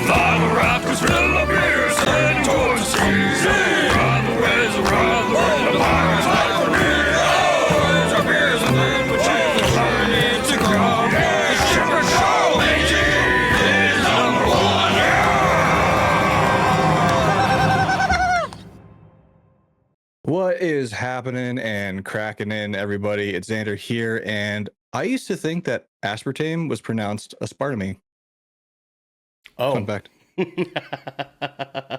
fly the rafters, fill the beers, heading towards the seas. Ride the waves, ride the wind, the pirates like the wind. Always our beers and then we choose the journey to come. The Shipwreck Show, AG is number one. What is happening and cracking in, everybody? It's Xander here, and I used to think that aspartame was pronounced aspartame. Oh, Fun fact.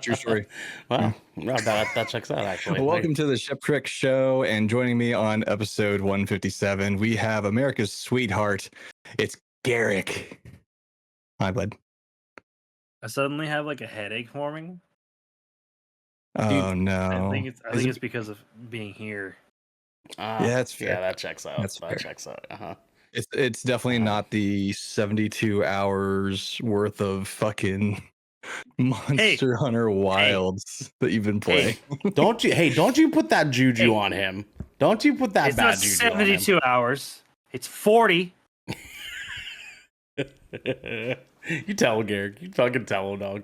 True story. Wow, no, that checks out actually. Welcome to the Shipwreck Show, and joining me on episode 157, we have America's sweetheart. It's Garrick. Hi, bud. I suddenly have like a headache forming. Oh no! I think it's because of being here. Yeah, that's fair. Yeah, that checks out. That checks out. It's definitely not the 72 hours worth of fucking Monster Hunter Wilds that you've been playing. Don't you put that juju on him. Don't you put that it's bad not juju 72 hours. It's 40. You tell him, Garrick. You fucking tell him, dog.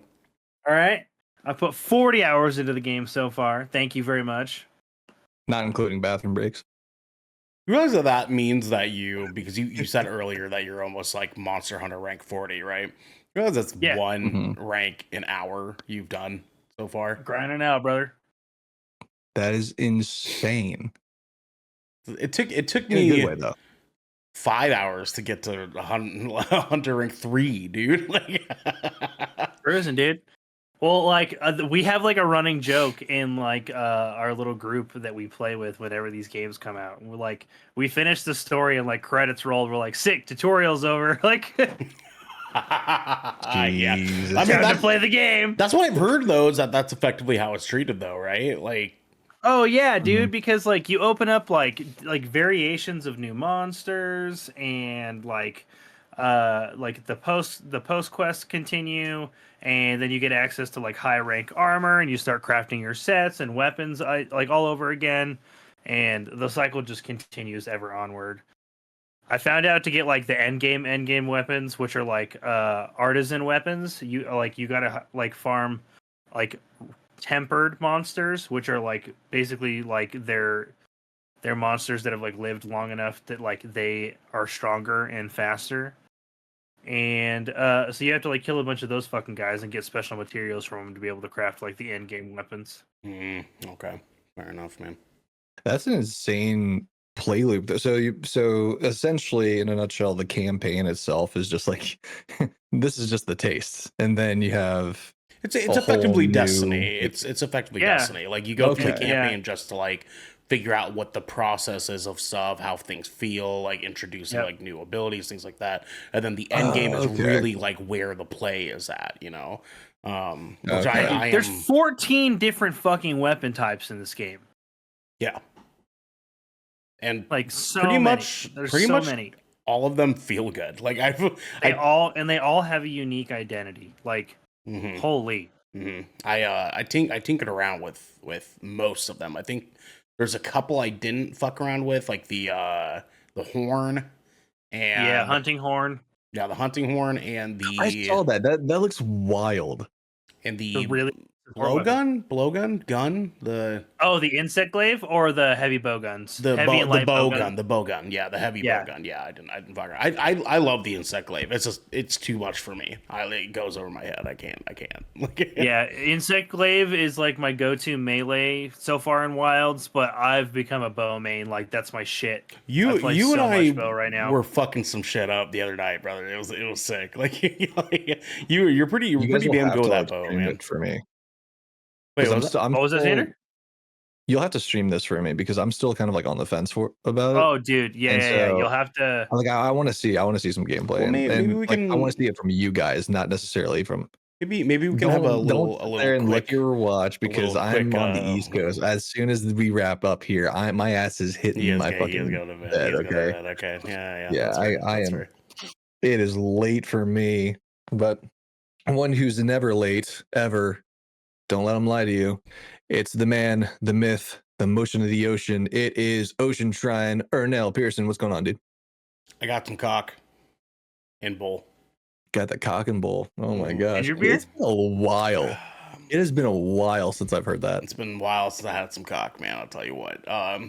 All right. I put 40 hours into the game so far. Thank you very much. Not including bathroom breaks. You realize that means that because you said earlier that you're almost like Monster Hunter rank 40, right? You realize that's one rank an hour you've done so far? Grinding out, brother. That is insane. It took In me a good way, though. 5 hours to get to Hunter rank 3, dude. Cruising, dude. Well, like we have like a running joke in like our little group that we play with whenever these games come out. And we're like, we finish the story and like credits rolled. We're like, sick, tutorial's over. Like, yeah, I mean, time to play the game. That's what I've heard though. Is that's effectively how it's treated though, right? Like, oh yeah, dude, because like you open up like variations of new monsters and like the post quests continue, and then you get access to like high rank armor, and you start crafting your sets and weapons like all over again, and the cycle just continues ever onward. I found out to get like the end game weapons, which are like artisan weapons. You gotta like farm like tempered monsters, which are like basically like they're monsters that have like lived long enough that like they are stronger and faster. And so you have to like kill a bunch of those fucking guys and get special materials from them to be able to craft like the end game weapons. Okay, fair enough, man. That's an insane play loop. So essentially, in a nutshell, the campaign itself is just like this is just the taste, and then you have it's effectively Destiny. It's effectively Destiny. Like you go through the campaign just to like figure out what the process is of stuff, how things feel, like introducing like new abilities, things like that. And then the end game is really like where the play is at, you know? There's 14 different fucking weapon types in this game. Yeah. And like so pretty many. much There's pretty so much many. all of them feel good. Like they all have a unique identity. Like holy. I tinkered around with most of them. I think there's a couple I didn't fuck around with, like the horn and hunting horn. Yeah, the hunting horn and the I saw that. That looks wild. And the really gun. The insect glaive or the heavy bow guns. The heavy and light bow gun. The bow gun. Yeah, the heavy bow gun. Yeah, I didn't fuck around. I love the insect glaive. It's too much for me. It goes over my head. I can't. Yeah, insect glaive is like my go-to melee so far in Wilds, but I've become a bow main. Like that's my shit. You and I bow right now. Were fucking some shit up the other night, brother. It was sick. Like you're pretty damn good with that bow, man. For me. Wait, what was that, Xander? You'll have to stream this for me because I'm still kind of like on the fence about it. Oh, dude, yeah. You'll have to. Like, I want to see some gameplay. Well, maybe we can. I want to see it from you guys, not necessarily from. Maybe we can have a little there and quick, look your watch because I'm on the East Coast. As soon as we wrap up here, my ass is hitting my fucking bed. Okay. Yeah. I am. Fair. It is late for me, but one who's never late ever. Don't let him lie to you. It's the man, the myth, the motion of the ocean. It is Ocean Shrine. Ernell Pearson, what's going on, dude? I got some cock. in bowl. Got the cock and bull. Oh my gosh. Ginger beer? It's been a while. It has been a while since I've heard that. It's been a while since I had some cock, man. I'll tell you what.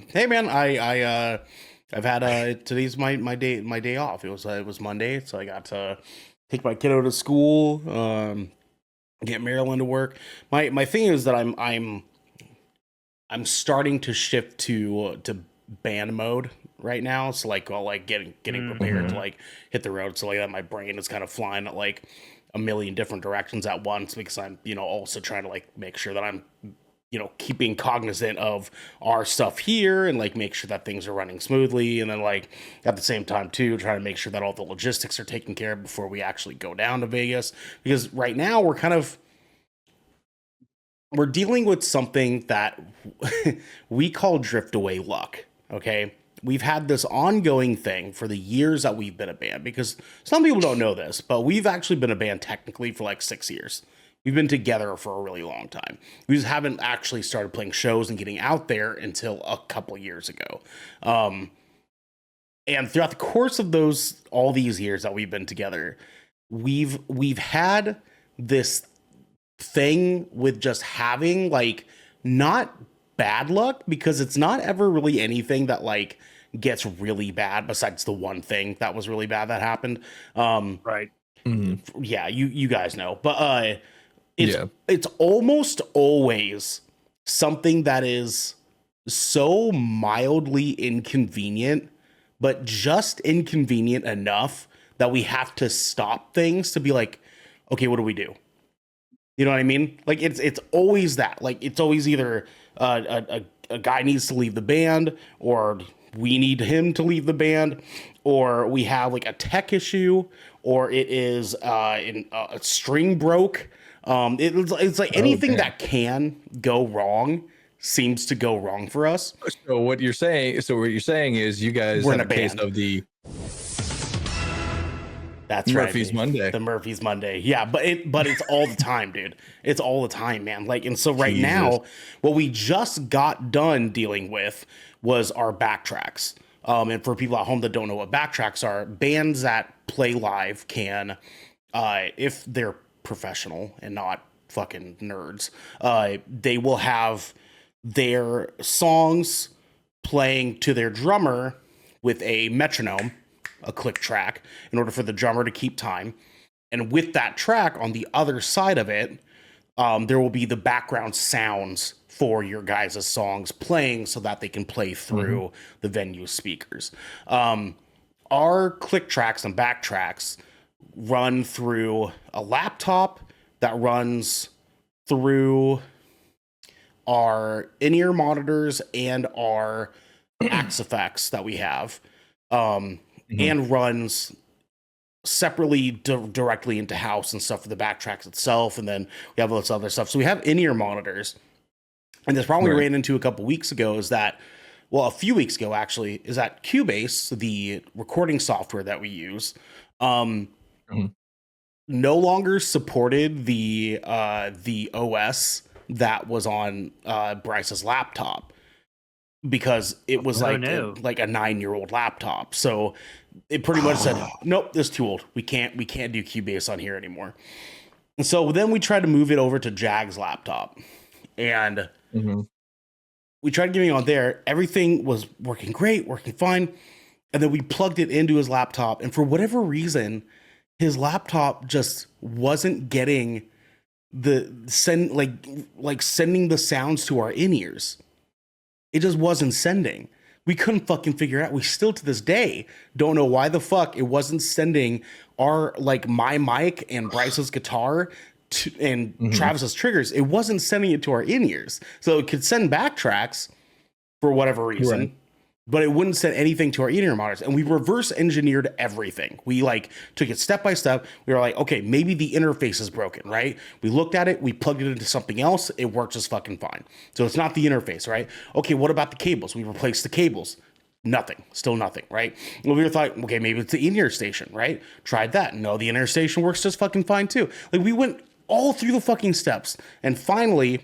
Hey man, I've had today's my day off. It was Monday, so I got to take my kiddo to school, get Marilyn to work. My thing is that I'm starting to shift to band mode right now. So like while like getting prepared to like hit the road. So like that my brain is kind of flying at like a million different directions at once, because I'm, also trying to like make sure that I'm, keeping cognizant of our stuff here and like make sure that things are running smoothly. And then like at the same time too, trying to make sure that all the logistics are taken care of before we actually go down to Vegas. Because right now we're dealing with something that we call drift away luck. Okay. We've had this ongoing thing for the years that we've been a band, because some people don't know this, but we've actually been a band technically for like 6 years. We've been together for a really long time. We just haven't actually started playing shows and getting out there until a couple years ago. And throughout the course of all these years that we've been together, we've had this thing with just having like not bad luck, because it's not ever really anything that like gets really bad besides the one thing that was really bad that happened. Right. Mm-hmm. Yeah, you guys know. But it's almost always something that is so mildly inconvenient, but just inconvenient enough that we have to stop things to be like, okay, what do we do? You know what I mean? Like it's always that. Like it's always either a guy needs to leave the band, or we need him to leave the band, or we have like a tech issue, or it is a string broke. It's like anything that can go wrong seems to go wrong for us. So what you're saying is you guys We're have in a a case band. of the That's Murphy's right, Monday. The Murphy's Monday. Yeah, but it's all the time, dude. It's all the time, man. Like, and so right Jesus. now, what we just got done dealing with was our backtracks. And for people at home that don't know what backtracks are, bands that play live can, if they're professional and not fucking nerds, they will have their songs playing to their drummer with a metronome, a click track, in order for the drummer to keep time. And with that track on the other side of it, there will be the background sounds for your guys' songs playing so that they can play through the venue speakers. Our click tracks and backtracks run through a laptop that runs through our in-ear monitors and our Axe effects that we have, and runs separately directly into house and stuff for the backtracks itself. And then we have all this other stuff. So we have in-ear monitors. And this problem we ran into a couple weeks ago is that, well, a few weeks ago actually, is that Cubase, the recording software that we use, no longer supported the OS that was on Bryce's laptop, because it was like a 9-year-old laptop. So it pretty much said, nope, this is too old. We can't do Cubase on here anymore. And so then we tried to move it over to Jag's laptop, and we tried getting on there. Everything was working great, working fine. And then we plugged it into his laptop, and for whatever reason, his laptop just wasn't getting sending the sounds to our in-ears. It just wasn't sending. We couldn't fucking figure out. We still to this day don't know why the fuck it wasn't sending our, like, my mic and Bryce's guitar and Travis's triggers. It wasn't sending it to our in-ears. So it could send backtracks for whatever reason, but it wouldn't send anything to our in-ear monitors. And we reverse engineered everything. We like took it step by step. We were like, okay, maybe the interface is broken, right? We looked at it, we plugged it into something else. It works just fucking fine. So it's not the interface, right? Okay, what about the cables? We replaced the cables. Nothing, still nothing, right? Well, we were thought, okay, maybe it's the in-ear station, right? Tried that. No, the in-ear station works just fucking fine too. Like, we went all through the fucking steps. And finally,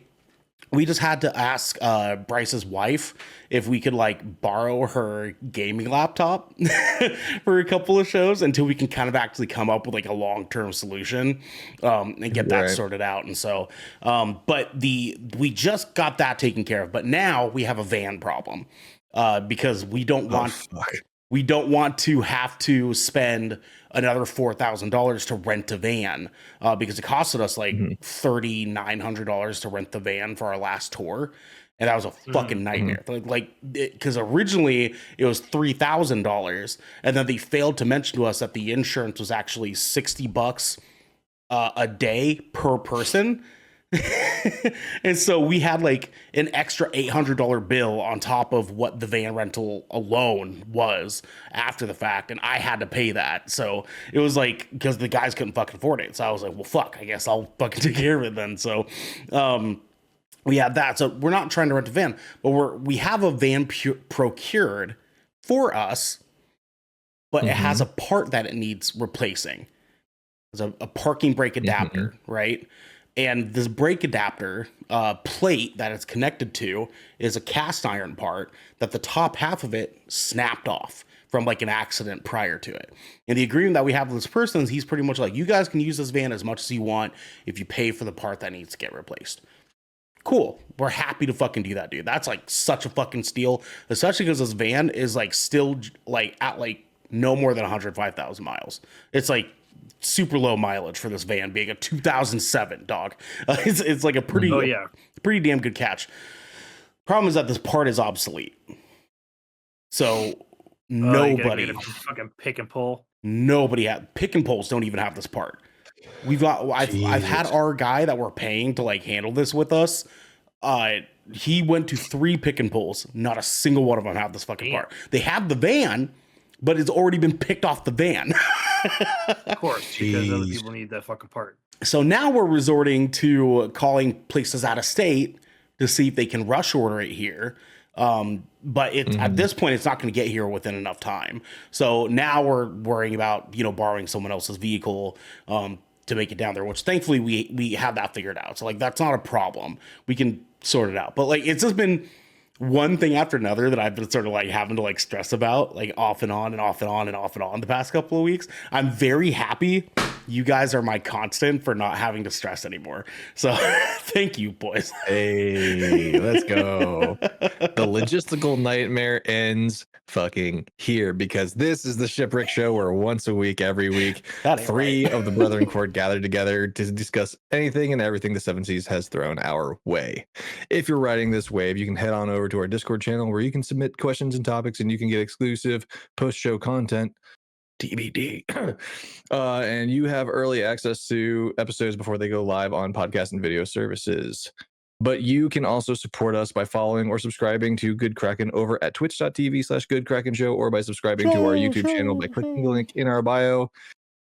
we just had to ask Bryce's wife if we could like borrow her gaming laptop for a couple of shows until we can kind of actually come up with like a long-term solution and get that sorted out. And so, but we just got that taken care of, but now we have a van problem because we don't want to have to spend another $4,000 to rent a van because it costed us like $3,900 to rent the van for our last tour. And that was a fucking nightmare. Because originally it was $3,000. And then they failed to mention to us that the insurance was actually $60 a day per person. And so we had like an extra $800 bill on top of what the van rental alone was after the fact, and I had to pay that. So it was like, because the guys couldn't fucking afford it. So I was like, well, fuck, I guess I'll fucking take care of it then. So we had that. So we're not trying to rent a van, but we have a van procured for us, but it has a part that it needs replacing. It's a parking brake adapter, right? And this brake adapter plate that it's connected to is a cast iron part that the top half of it snapped off from like an accident prior to it. And the agreement that we have with this person is he's pretty much like, you guys can use this van as much as you want if you pay for the part that needs to get replaced. Cool. We're happy to fucking do that, dude. That's like such a fucking steal, especially because this van is like still like at like no more than 105,000 miles. It's like super low mileage for this van being a 2007 dog. It's like a pretty damn good catch. Problem is that this part is obsolete. So nobody fucking pick and pull. Nobody had pick and pulls don't even have this part. I've had our guy that we're paying to like handle this with us. He went to 3 pick and pulls. Not a single one of them have this fucking part. They have the van, but it's already been picked off the van. Of course, because other people need that fucking part. So now we're resorting to calling places out of state to see if they can rush order it here. But at this point, it's not going to get here within enough time. So now we're worrying about, borrowing someone else's vehicle to make it down there, which thankfully we have that figured out. So like, that's not a problem. We can sort it out. But like, it's just been one thing after another that I've been sort of like having to like stress about, like off and on and off and on and off and on the past couple of weeks. I'm very happy you guys are my constant for not having to stress anymore. So thank you, boys. Hey, let's go. The logistical nightmare ends fucking here, because this is the Shipwreck Show where once a week, every week, 3 of the Brethren Court gather together to discuss anything and everything the Seven Seas has thrown our way. If you're riding this wave, you can head on over to our Discord channel where you can submit questions and topics and you can get exclusive post-show content. TBD. And you have early access to episodes before they go live on podcast and video services. But you can also support us by following or subscribing to Good Kraken over at twitch.tv/Good Kraken Show, or by subscribing to our YouTube channel by clicking the link in our bio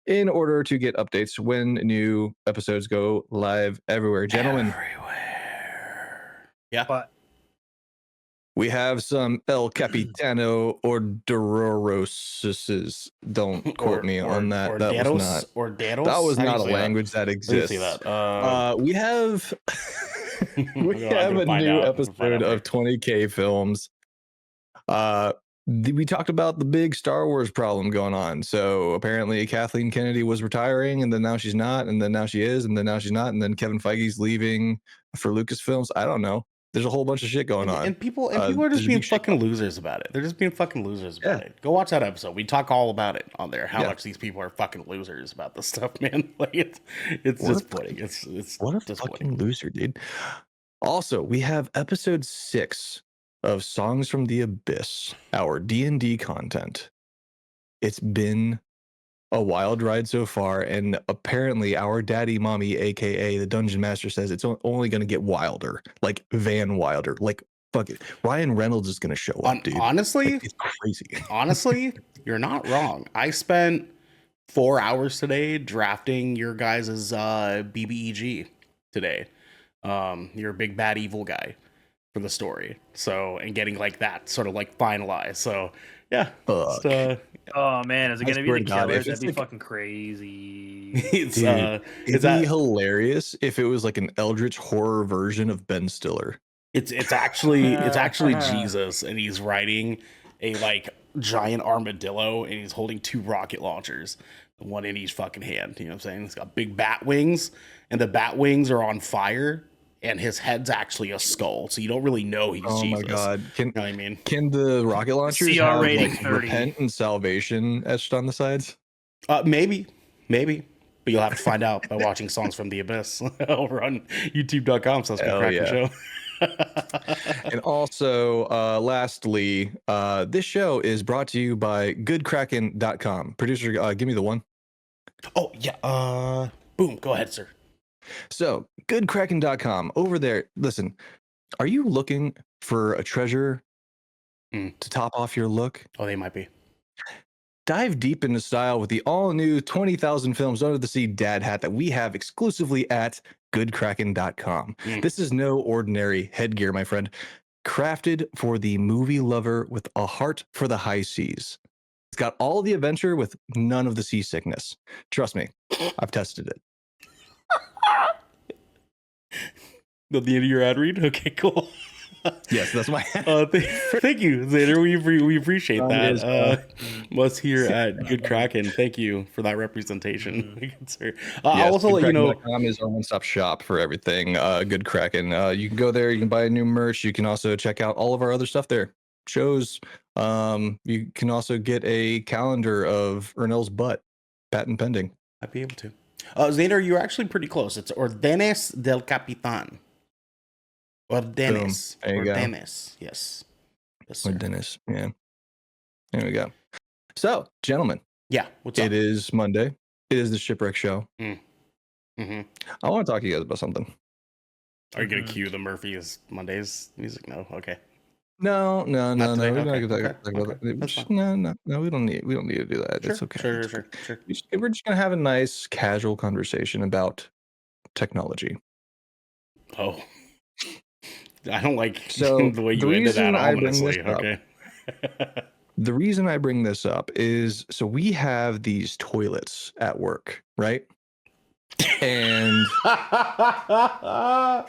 in order to get updates when new episodes go live everywhere. Gentlemen. Everywhere. Yeah. But we have some El Capitano Ordorosises. Don't quote me on that. That was not a language that exists. We have a new episode of 20K Films. We talked about the big Star Wars problem going on. So apparently Kathleen Kennedy was retiring, and then now she's not, and then now she is, and then now she's not, and then Kevin Feige's leaving for Lucasfilms. I don't know. There's a whole bunch of shit going on. And people are just being fucking losers about it. They're just being fucking losers about it. Go watch that episode. We talk all about it on there. How much these people are fucking losers about this stuff, man. Like it's disappointing. It's what a fucking loser, dude. Also, we have episode 6 of Songs from the Abyss, our D&D content. It's been a wild ride so far, and apparently our daddy mommy, aka the Dungeon Master, says it's only going to get wilder, like Van Wilder. Like, fuck it, Ryan Reynolds is going to show up, dude. Honestly, like, it's crazy. Honestly, you're not wrong. I spent 4 hours today drafting your guys' BBEG today. You're a big bad evil guy. for the story. So, and getting like that sort of like finalized. So, yeah. Fuck. Oh man, is it I gonna be swear the to God, killers? if That'd it's be like- fucking crazy. it's Dude, it'd it's be that hilarious if it was like an eldritch horror version of Ben Stiller. it's actually Jesus, and he's riding a like giant armadillo, and he's holding 2 rocket launchers, one in each fucking hand. You know what I'm saying? He's got big bat wings, and the bat wings are on fire, and his head's actually a skull, so you don't really know he's Oh Jesus. my God! Can You know what I mean? can the rocket launchers CR have rating like 30. repent and salvation etched on the sides? Maybe, but you'll have to find out by watching Songs from the Abyss over on youtube.com/Kraken yeah. Show. And also, lastly, this show is brought to you by goodkraken.com. Producer, give me the one. Oh yeah. Boom. Go ahead, sir. So, goodkraken.com. Over there, listen, are you looking for a treasure to top off your look? Oh, they might be. Dive deep into style with the all-new 20,000 Films Under the Sea dad hat that we have exclusively at goodkraken.com. This is no ordinary headgear, my friend. Crafted for the movie lover with a heart for the high seas. It's got all the adventure with none of the seasickness. Trust me, I've tested it. The end of your ad read? Okay, cool. Yes, that's my Thank you, Xander. We appreciate that. Is, Us here at Good Kraken. Thank you for that representation. Sir. I'll also let you know. goodkraken.com is our one-stop shop for everything. Good Kraken. You can go there. You can buy new merch. You can also check out all of our other stuff there. Shows. You can also get a calendar of Ernell's butt. Patent pending. I'd be able to. Xander, you're actually pretty close. It's Ordenes del Capitan. Ordenes. There you go. Ordenes. Yes. Yes, sir. Ordenes. Yeah. There we go. So, gentlemen. Yeah. What's up? It is Monday. It is the Shipwreck show. Mm-hmm. I want to talk to you guys about something. Are you going to cue the Murphy's Mondays music? No. Okay. No. We're not today? gonna Okay. talk about Okay. that. That's fine. No. We don't need to do that. Sure. It's okay. Sure. We're just gonna have a nice, casual conversation about technology. Oh. I don't like So, the way the you ended reason that I bring this ominously. up- Okay. The reason I bring this up is so we have these toilets at work, right? And I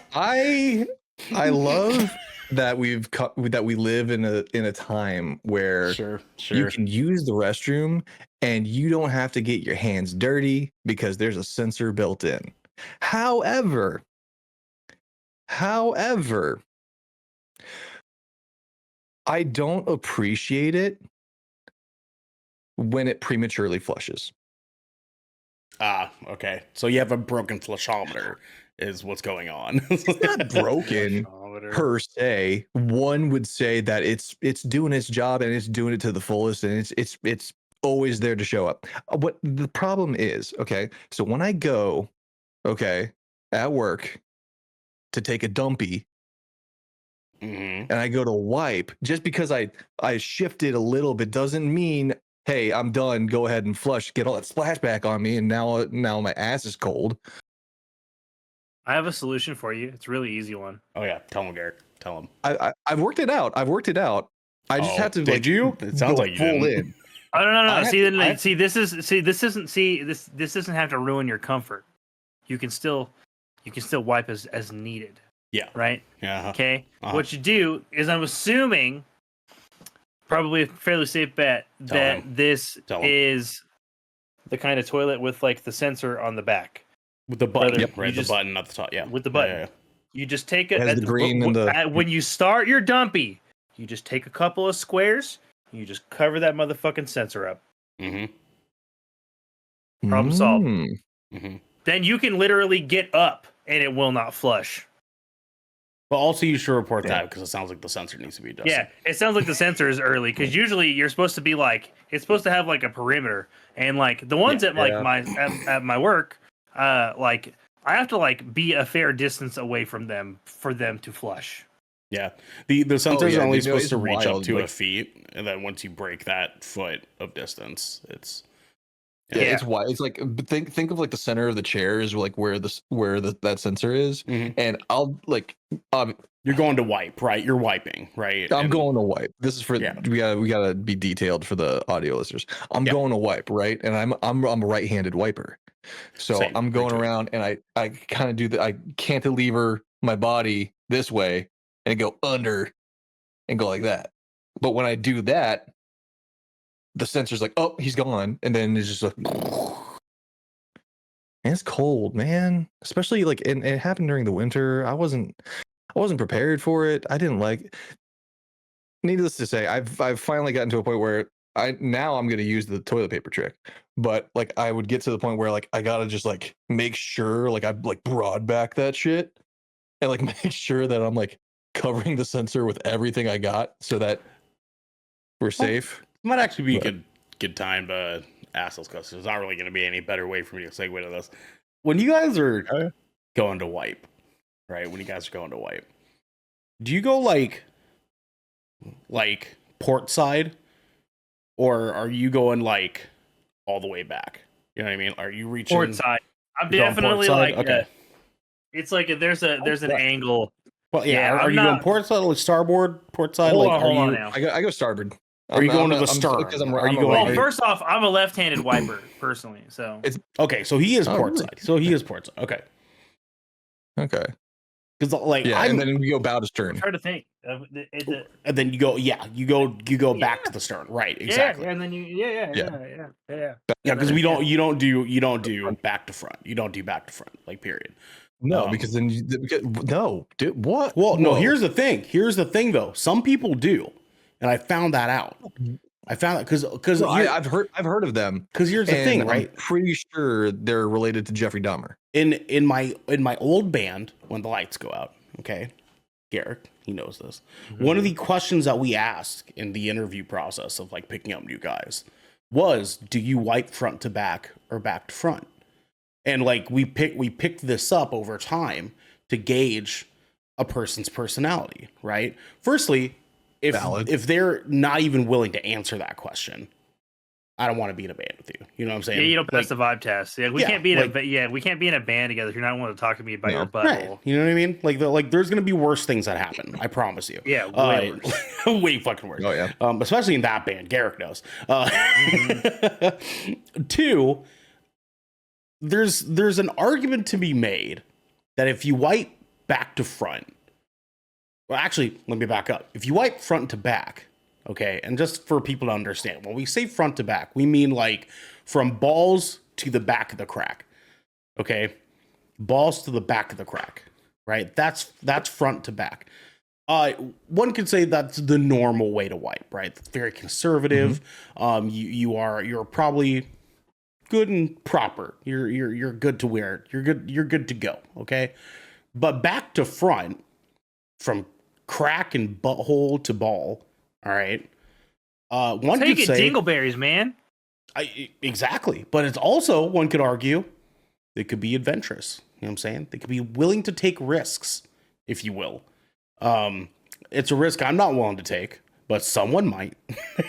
love that we live in a time where Sure. you can use the restroom and you don't have to get your hands dirty because there's a sensor built in. However, I don't appreciate it when it prematurely flushes. Okay. So you have a broken flushometer is what's going on. It's not broken per se. One would say that it's doing its job and it's doing it to the fullest, and it's always there to show up. What the problem is, okay? So when I go, okay, at work to take a dumpy, Mm-hmm. and I go to wipe, just because I shifted a little bit doesn't mean, hey, I'm done. Go ahead and flush. Get all that splashback on me, and now my ass is cold. I have a solution for you. It's a really easy one. Oh yeah, tell him, Garrett. Tell him. I've worked it out. I just have to. Did you? It sounds go like you full didn't. in. Oh no. This doesn't have to ruin your comfort. You can still wipe as needed. Yeah. Right. Yeah. Okay. Uh-huh. What you do is, I'm assuming, probably a fairly safe bet that this is the kind of toilet with like the sensor on the back. With the button, Yep. right? The button at the top, yeah. With the button. Yeah. You just take It has the green and the- when you start your dumpy, you just take a couple of squares, and you just cover that motherfucking sensor up. Mm-hmm. Problem solved. Mm-hmm. Then you can literally get up, and it will not flush. But also, you should report that because it sounds like the sensor needs to be adjusted. Yeah, it sounds like the sensor is early, because usually you're supposed to be like, it's supposed to have like a perimeter, and like the ones at like at my work, like I have to like be a fair distance away from them for them to flush. Yeah, the sensors are only supposed to reach wild, up to like, a feet, and then once you break that foot of distance, it's Yeah, it's wide. It's like think of like the center of the chair is like where that sensor is, and I'll like you're going to wipe, right? You're wiping, right? I'm going to wipe. This is for we gotta be detailed for the audio listeners. I'm going to wipe, right? And I'm a right-handed wiper, so Same, I'm going around and I kind of do that. I cantilever my body this way and go under and go like that. But when I do that, the sensor's like, oh, he's gone, and then it's just like. And it's cold, man. Especially like it happened during the winter. I wasn't prepared for it. I didn't like. Needless to say, I've finally gotten to a point where I'm going to use the toilet paper trick. But like I would get to the point where like I gotta just like make sure like I like broad back that shit and like make sure that I'm like covering the sensor with everything I got so that we're safe. Might actually be a good time to ask those questions. There's not really going to be any better way for me to segue to this. When you guys are going to wipe, right? When you guys are going to wipe, do you go like port side, or are you going like all the way back? You know what I mean? Are you reaching port side? I'm definitely like okay. It's like if there's an angle. Well, yeah. Are you going port side, like starboard, port side? Hold like, on now. I go starboard. Are you going to the stern? Are you going? Well, first off, I'm a left-handed wiper personally, so it's okay. So he is port side. So he is port side. Okay. Okay. Because like and then we go bow to stern. I'm trying to think. And then you go back to the stern, right? Exactly. Yeah, and then yeah. Because you don't do back to front. You don't do back to front, like period. No, because then no, dude, what? Well, no. Here's the thing, though. Some people do, and I found that out. I found that because I've heard of them. Because here's the thing, right? I'm pretty sure they're related to Jeffrey Dahmer. In my old band, when the lights go out, okay, Garrick, he knows this. Mm-hmm. One of the questions that we asked in the interview process of like picking up new guys was, do you wipe front to back or back to front? And like we picked this up over time to gauge a person's personality, right? Firstly, if they're not even willing to answer that question, I don't want to be in a band with you. You know what I'm saying? Yeah, you don't pass the vibe test. Yeah, we can't be in a band together if you're not willing to talk to me about your butthole. Right. You know what I mean? Like there's gonna be worse things that happen. I promise you. Yeah, way worse. Way fucking worse. Oh yeah. Especially in that band, Garrick knows. Two, there's an argument to be made that if you wipe back to front, well, actually, let me back up. If you wipe front to back, okay, and just for people to understand, when we say front to back, we mean like from balls to the back of the crack, okay? Balls to the back of the crack, right? That's front to back. One could say that's the normal way to wipe, right? It's very conservative. Mm-hmm. You're probably good and proper. You're good to wear it. You're good to go, okay? But back to front, from crack and butthole to ball, all right. One could say dingleberries, man. Exactly, but it's also, one could argue, they could be adventurous. You know what I'm saying? They could be willing to take risks, if you will. It's a risk I'm not willing to take, but someone might.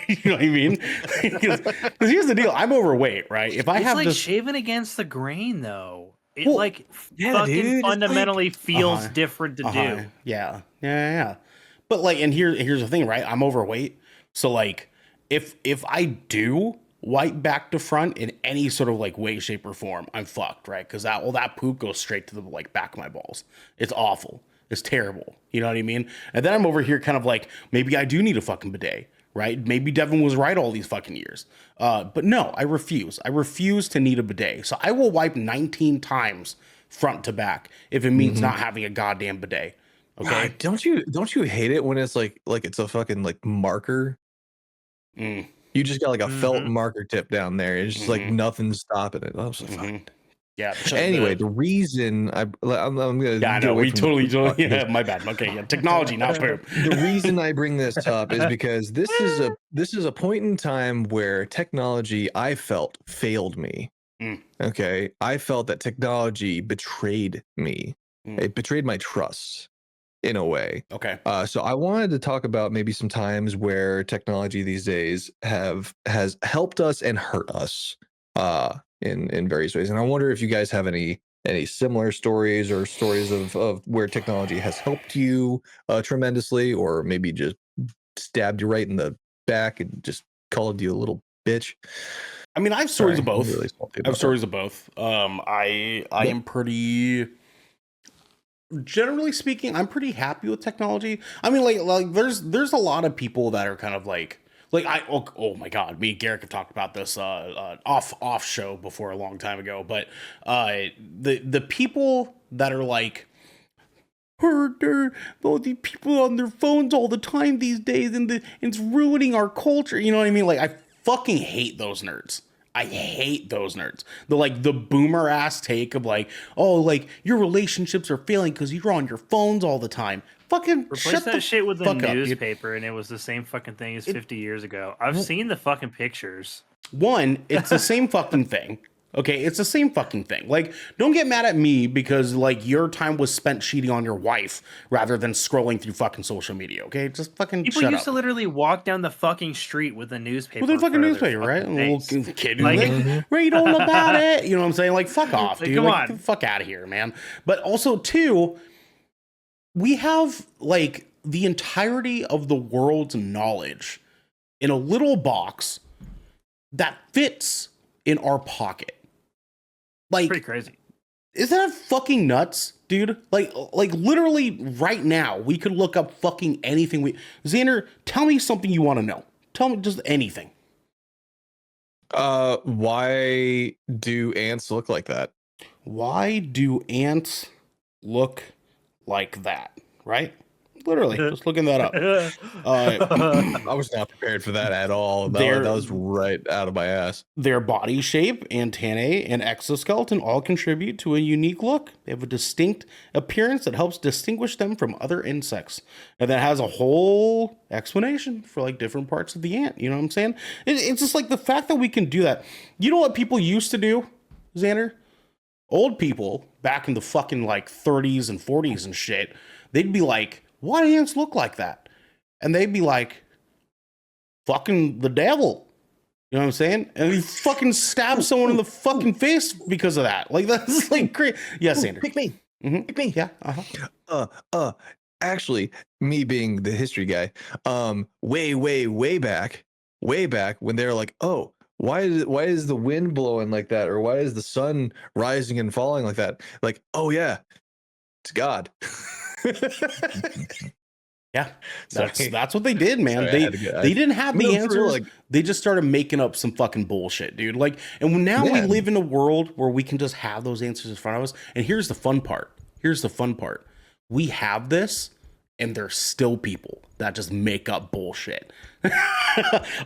You know what I mean? Because here's the deal: I'm overweight, right? If I have this shaving against the grain, though, it fucking fundamentally feels different to do. Yeah. But like, and here's the thing, right? I'm overweight, so like, if I do wipe back to front in any sort of like way, shape, or form, I'm fucked, right? Because that poop goes straight to the like back of my balls. It's awful. It's terrible. You know what I mean? And then I'm over here kind of like, maybe I do need a fucking bidet, right? Maybe Devin was right all these fucking years. But no, I refuse. I refuse to need a bidet. So I will wipe 19 times front to back if it means not having a goddamn bidet. Okay. God, don't you hate it when it's like it's a fucking like marker? You just got like a felt marker tip down there. It's just like nothing's stopping it. I was like, fuck. Yeah. Anyway, the reason I'm gonna. Yeah, no, we totally. Yeah, my bad. Okay, yeah, technology, not poop. The reason I bring this up is because this is a point in time where technology, I felt, failed me. Okay, I felt that technology betrayed me. It betrayed my trust in a way. Okay. So I wanted to talk about maybe some times where technology these days has helped us and hurt us. in various ways. And I wonder if you guys have any similar stories or stories of where technology has helped you tremendously, or maybe just stabbed you right in the back and just called you a little bitch. I mean, I have stories of both. Really I have stories of both. I am pretty, generally speaking, I'm pretty happy with technology. I mean, like there's a lot of people that are kind of like oh my god, me and Garrick have talked about this off show before a long time ago, but the people that are like, the people on their phones all the time these days, and it's ruining our culture. You know what I mean? Like, I fucking hate those nerds. I hate those nerds. The boomer ass take of like, oh, like your relationships are failing because you're on your phones all the time. Fucking replace that shit with a newspaper, and it was the same fucking thing as 50 years ago. I've seen the fucking pictures. One, it's the same fucking thing. Okay, it's the same fucking thing. Like, don't get mad at me because, like, your time was spent cheating on your wife rather than scrolling through fucking social media, okay? Just fucking People shut used up. to literally walk down the fucking street with a newspaper. With a fucking newspaper, right? A little kid who's like, read all about it. You know what I'm saying? Like, fuck off, like, dude. come Like, on. get the fuck out of here, man. But also, too, we have, like, the entirety of the world's knowledge in a little box that fits in our pocket. Like, pretty crazy. Isn't that fucking nuts, dude? Like literally right now, we could look up fucking anything. Xander, tell me something you want to know. Tell me just anything. Why do ants look like that? Why do ants look like that? Right? Literally, just looking that up. I was not prepared for that at all. That was right out of my ass. Their body shape, antennae, and exoskeleton all contribute to a unique look. They have a distinct appearance that helps distinguish them from other insects. And that has a whole explanation for like different parts of the ant. You know what I'm saying? It's just like the fact that we can do that. You know what people used to do, Xander? Old people back in the fucking like 30s and 40s and shit, they'd be like, why do ants look like that? And they'd be like, fucking the devil. You know what I'm saying? And he fucking stab someone in the fucking face because of that. Like, that's like great. Yes, Andrew. Pick me. Mm-hmm. Pick me. Yeah. Actually, me being the history guy, way back when they're like, oh, why is the wind blowing like that? Or why is the sun rising and falling like that? Like, oh yeah, it's God. Yeah, that's what they did, man. Sorry, they didn't have the answers. Like, they just started making up some fucking bullshit, dude. Like, and now we live in a world where we can just have those answers in front of us. And here's the fun part. We have this, and there's still people that just make up bullshit.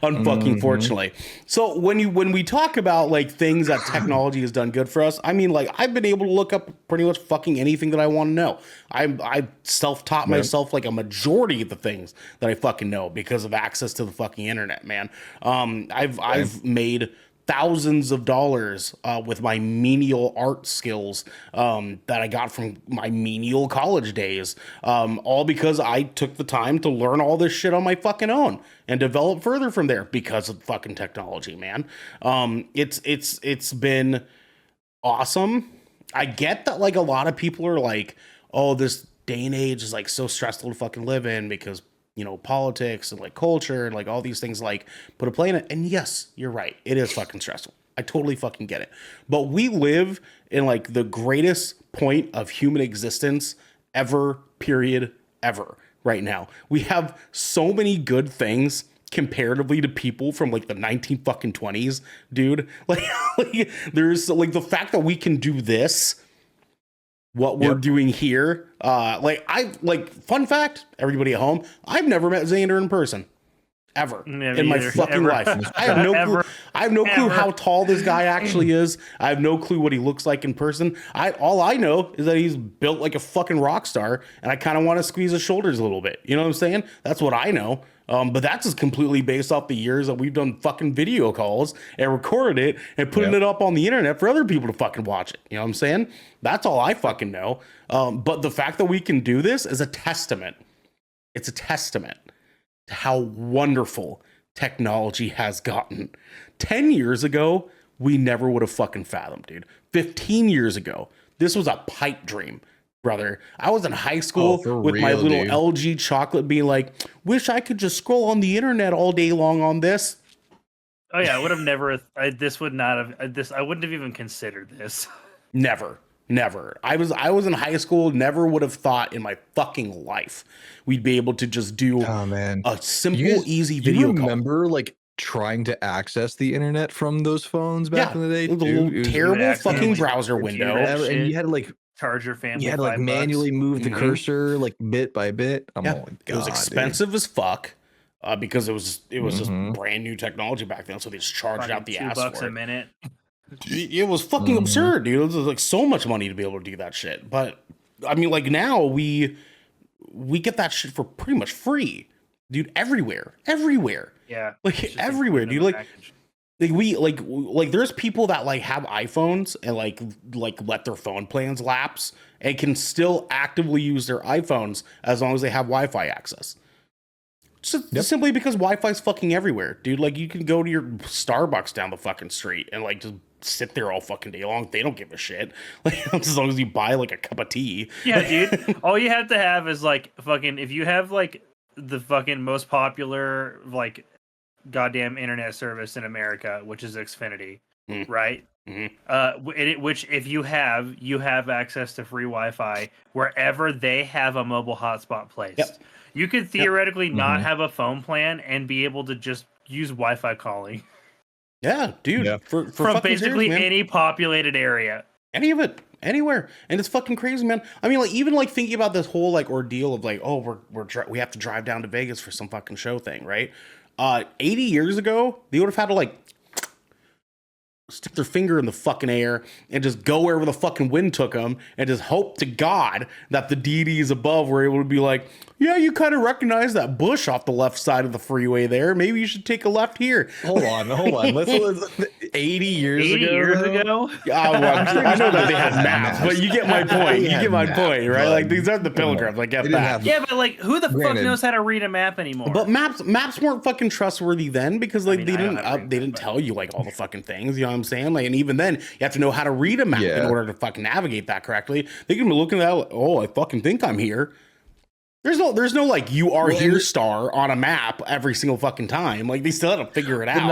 Unfucking fortunately. So when we talk about like things that technology has done good for us, I mean, like, I've been able to look up pretty much fucking anything that I want to know. I self-taught myself like a majority of the things that I fucking know because of access to the fucking internet, man. I've made thousands of dollars with my menial art skills that I got from my menial college days, all because I took the time to learn all this shit on my fucking own and develop further from there because of fucking technology, man. It's been awesome. I get that like a lot of people are like, oh, this day and age is like so stressful to fucking live in because, you know, politics and like culture and like all these things like put a play in it. And yes, you're right. It is fucking stressful. I totally fucking get it. But we live in like the greatest point of human existence ever, period, ever right now. We have so many good things comparatively to people from like the 1920s, dude. Like there's like the fact that we can do this, what we're doing here. Fun fact, everybody at home, I've never met Xander in person. Ever in my fucking life. I have no clue. I have no clue how tall this guy actually is. I have no clue what he looks like in person. All I know is that he's built like a fucking rock star, and I kind of want to squeeze his shoulders a little bit. You know what I'm saying? That's what I know. But that's just completely based off the years that we've done fucking video calls and recorded it and putting it up on the internet for other people to fucking watch it. You know what I'm saying? That's all I fucking know. But the fact that we can do this is a testament. It's a testament to how wonderful technology has gotten. 10 years ago, we never would have fucking fathomed, dude. 15 years ago, this was a pipe dream, brother. I was in high school with my little LG chocolate being like, wish I could just scroll on the internet all day long on this. Oh yeah, I would have never. This would not have. This I wouldn't have even considered this. Never. I was in high school. Never would have thought in my fucking life we'd be able to just do a simple, easy video call. Remember, like trying to access the internet from those phones back in the day? It was a little terrible fucking browser window, and you had to like charge your family. You had to like manually move the cursor like bit by bit. Oh my God, it was expensive as fuck. Because it was just brand new technology back then, so they just charged out the ass for it. $2 a minute. It was fucking absurd, dude. It was like so much money to be able to do that shit. But I mean, like now we get that shit for pretty much free, dude. Everywhere. Yeah, like everywhere, dude. Like there's people that like have iPhones and like let their phone plans lapse and can still actively use their iPhones as long as they have Wi-Fi access. Simply because Wi-Fi is fucking everywhere, dude. Like you can go to your Starbucks down the fucking street and like just sit there all fucking day long. They don't give a shit. Like as long as you buy like a cup of tea. Yeah, dude. All you have to have is like fucking if you have like the fucking most popular like goddamn internet service in America, which is Xfinity, right? Which if you have access to free Wi-Fi wherever they have a mobile hotspot placed. Yep. You could theoretically not have a phone plan and be able to just use Wi-Fi calling. Yeah, dude. Yeah. For from basically any populated area. Any of it. Anywhere. And it's fucking crazy, man. I mean, like, even like thinking about this whole like ordeal of like, oh, we have to drive down to Vegas for some fucking show thing, right? 80 years ago, they would have had to like stick their finger in the fucking air and just go wherever the fucking wind took them and just hope to God that the deities above were able to be like, yeah, you kind of recognize that bush off the left side of the freeway there. Maybe you should take a left here. Hold on. Let's 80 years ago? I know that they had maps, but you get my point. You get my point, right? Like these aren't the pilgrims. I get that. Yeah, but like who the fuck knows how to read a map anymore? But maps weren't fucking trustworthy then because like they didn't tell you like all the fucking things. You know what I'm saying? Like, and even then you have to know how to read a map in order to fucking navigate that correctly. They can be looking at that. Oh, I fucking think I'm here. There's no like you are here star on a map every single fucking time. Like they still have to figure it out.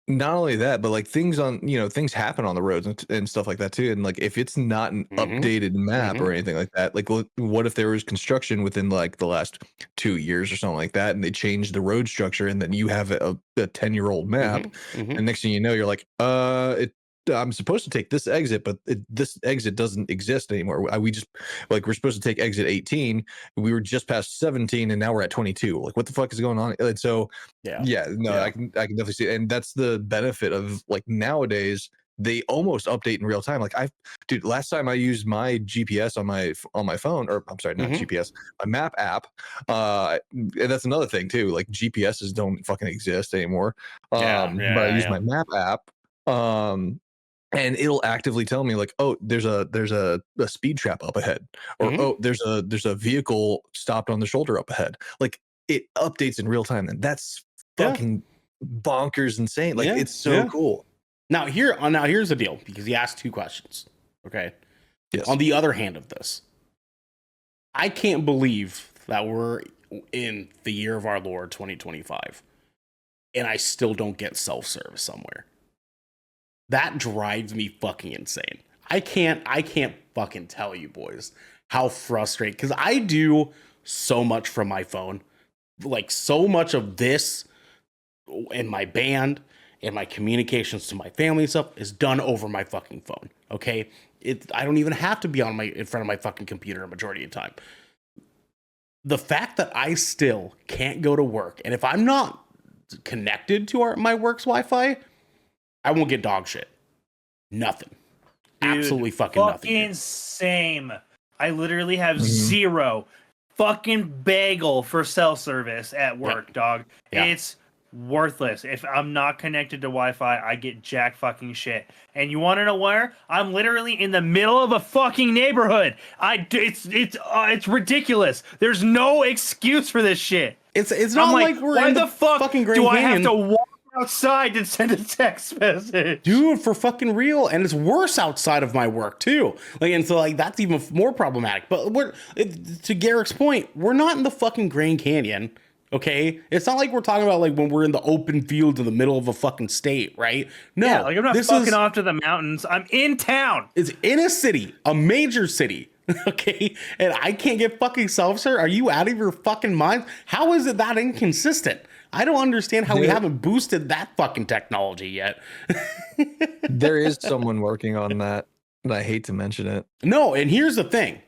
Not only that, but like things happen on the roads and stuff like that too. And like if it's not an updated map or anything like that, like what if there was construction within like the last 2 years or something like that, and they changed the road structure, and then you have a 10-year-old map, and next thing you know, you're like, I'm supposed to take this exit, but this exit doesn't exist anymore. We're supposed to take exit 18. We were just past 17, and now we're at 22. Like, what the fuck is going on? And so, I can definitely see it. And that's the benefit of like nowadays. They almost update in real time. Like last time I used my GPS on my phone, or I'm sorry, not GPS, my map app. And that's another thing too. Like GPSs don't fucking exist anymore. But I use my map app. And it'll actively tell me like, oh, there's a speed trap up ahead, or oh, there's a vehicle stopped on the shoulder up ahead. Like it updates in real time, and that's fucking bonkers insane. Like it's so cool. Now here's the deal, because he asked 2 questions. Okay. Yes. On the other hand of this, I can't believe that we're in the year of our Lord 2025, and I still don't get self-service somewhere. That drives me fucking insane. I can't fucking tell you boys how frustrating, because I do so much from my phone. Like so much of this and my band and my communications to my family and stuff is done over my fucking phone. Okay. I don't even have to be in front of my fucking computer a majority of the time. The fact that I still can't go to work, and if I'm not connected to my work's Wi-Fi, I won't get dog shit. Nothing. Dude, absolutely fucking nothing. Fucking same. I literally have zero fucking bagel for cell service at work, dog. Yeah. It's worthless. If I'm not connected to Wi-Fi, I get jack fucking shit. And you want to know where? I'm literally in the middle of a fucking neighborhood. It's ridiculous. There's no excuse for this shit. It's not like we're why in the fuck fucking Grand do Canyon. I have to walk outside to send a text message. Dude, for fucking real. And it's worse outside of my work too. Like, and so like that's even more problematic. But to Garrick's point, we're not in the fucking Grand Canyon. Okay, it's not like we're talking about like when we're in the open fields in the middle of a fucking state, right? No, yeah, like I'm not fucking off to the mountains. I'm in town. It's in a city, a major city. Okay, and I can't get fucking self-serve. Are you out of your fucking mind? How is it that inconsistent? I don't understand how we haven't boosted that fucking technology yet. There is someone working on that, and I hate to mention it. No, and here's the thing.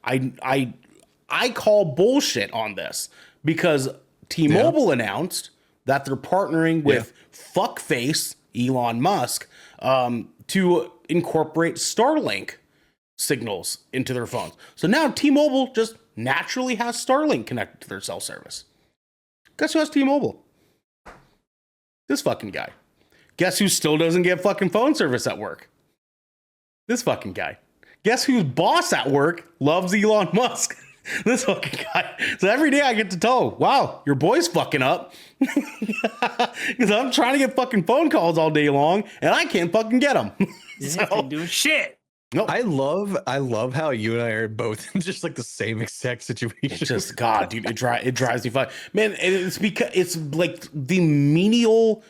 I call bullshit on this because T-Mobile announced that they're partnering with fuckface Elon Musk to incorporate Starlink signals into their phones. So now T-Mobile just naturally has Starlink connected to their cell service. Guess who has T-Mobile? This fucking guy. Guess who still doesn't get fucking phone service at work? This fucking guy. Guess whose boss at work loves Elon Musk? This fucking guy. So every day I get to tell him, wow, your boy's fucking up. Because I'm trying to get fucking phone calls all day long and I can't fucking get them. You ain't doing shit. No, I love how you and I are both in just like the same exact situation. It's just God, dude, it drives me fucking, man. It's because it's like the menial,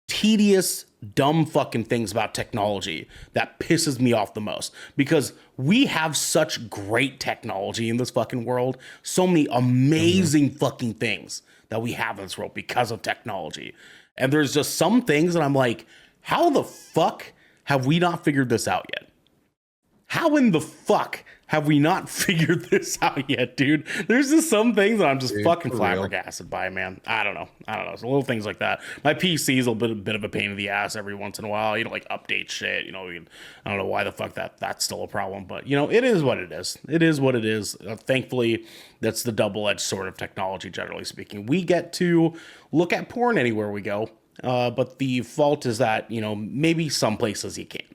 tedious, dumb fucking things about technology that pisses me off the most, because we have such great technology in this fucking world, so many amazing fucking things that we have in this world because of technology, and there's just some things that I'm like, how the fuck have we not figured this out yet? How in the fuck have we not figured this out yet, dude? There's just some things that I'm just fucking flabbergasted by, man. I don't know. So little things like that. My PC is a bit of a pain in the ass every once in a while. You know, like update shit. You know, I don't know why the fuck that's still a problem, but you know, it is what it is. It is what it is. Thankfully, that's the double-edged sword of technology. Generally speaking, we get to look at porn anywhere we go, but the fault is that, you know, maybe some places you can't.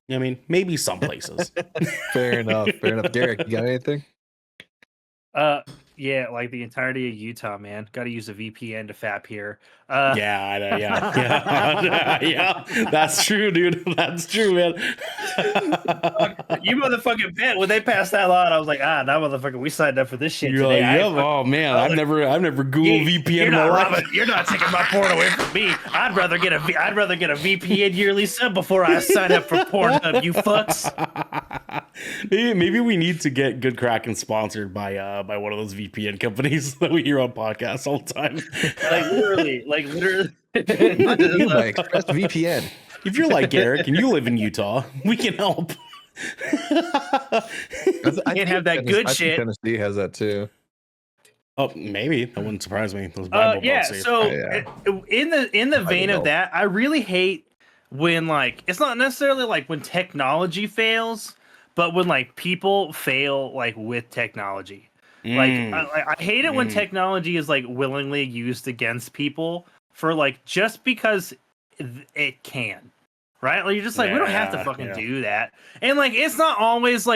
I mean, maybe some places. Fair enough. Derek, you got anything? Yeah, like the entirety of Utah, man. Got to use a VPN to FAP here. Yeah. That's true, dude. That's true, man. You motherfucking bet when they passed that law, and I was like, that motherfucker, we signed up for this shit You're today. Like, oh man, I've never Googled VPN in my life. You're not taking my porn away from me. I'd rather get a VPN yearly sub before I sign up for Pornhub. You fucks. Maybe we need to get Good Kraken sponsored by one of those VPN companies that we hear on podcasts all the time. Like literally. ExpressVPN. If you're like Eric and you live in Utah, we can help. I can't have that good shit. Tennessee has that too. Oh, maybe that wouldn't surprise me. Those Bible in the vein of that, I really hate when like it's not necessarily like when technology fails, but when like people fail like with technology. Like I hate it when technology is like willingly used against people for like just because it can, right? Like you're just like, we don't have to fucking do that. And like it's not always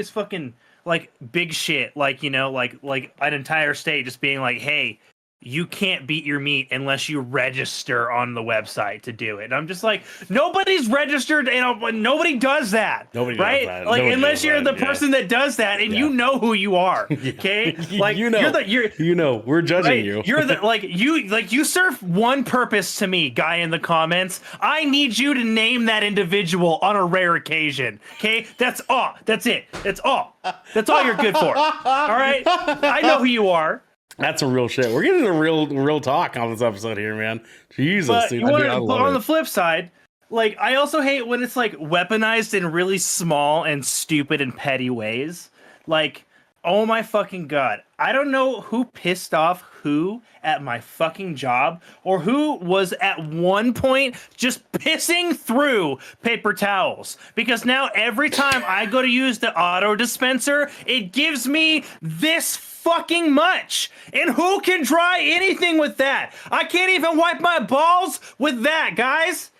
fucking like big shit, like, you know, like an entire state just being like, hey, you can't beat your meat unless you register on the website to do it. And I'm just like, nobody's registered, and nobody does that. Nobody does that. Like, nobody unless you're the person that does that, and you know who you are. Okay, like we're judging you. You're the you serve one purpose to me, guy in the comments. I need you to name that individual on a rare occasion. Okay, that's all. That's it. That's all. That's all you're good for. All right, I know who you are. That's a real shit. We're getting a real talk on this episode here, man. Jesus, dude. But on the flip side, like I also hate when it's like weaponized in really small and stupid and petty ways. Like, oh my fucking god, I don't know who pissed off who at my fucking job, or who was at one point just pissing through paper towels, because now every time I go to use the auto dispenser, it gives me this fucking much. And who can dry anything with that? I can't even wipe my balls with that, guys.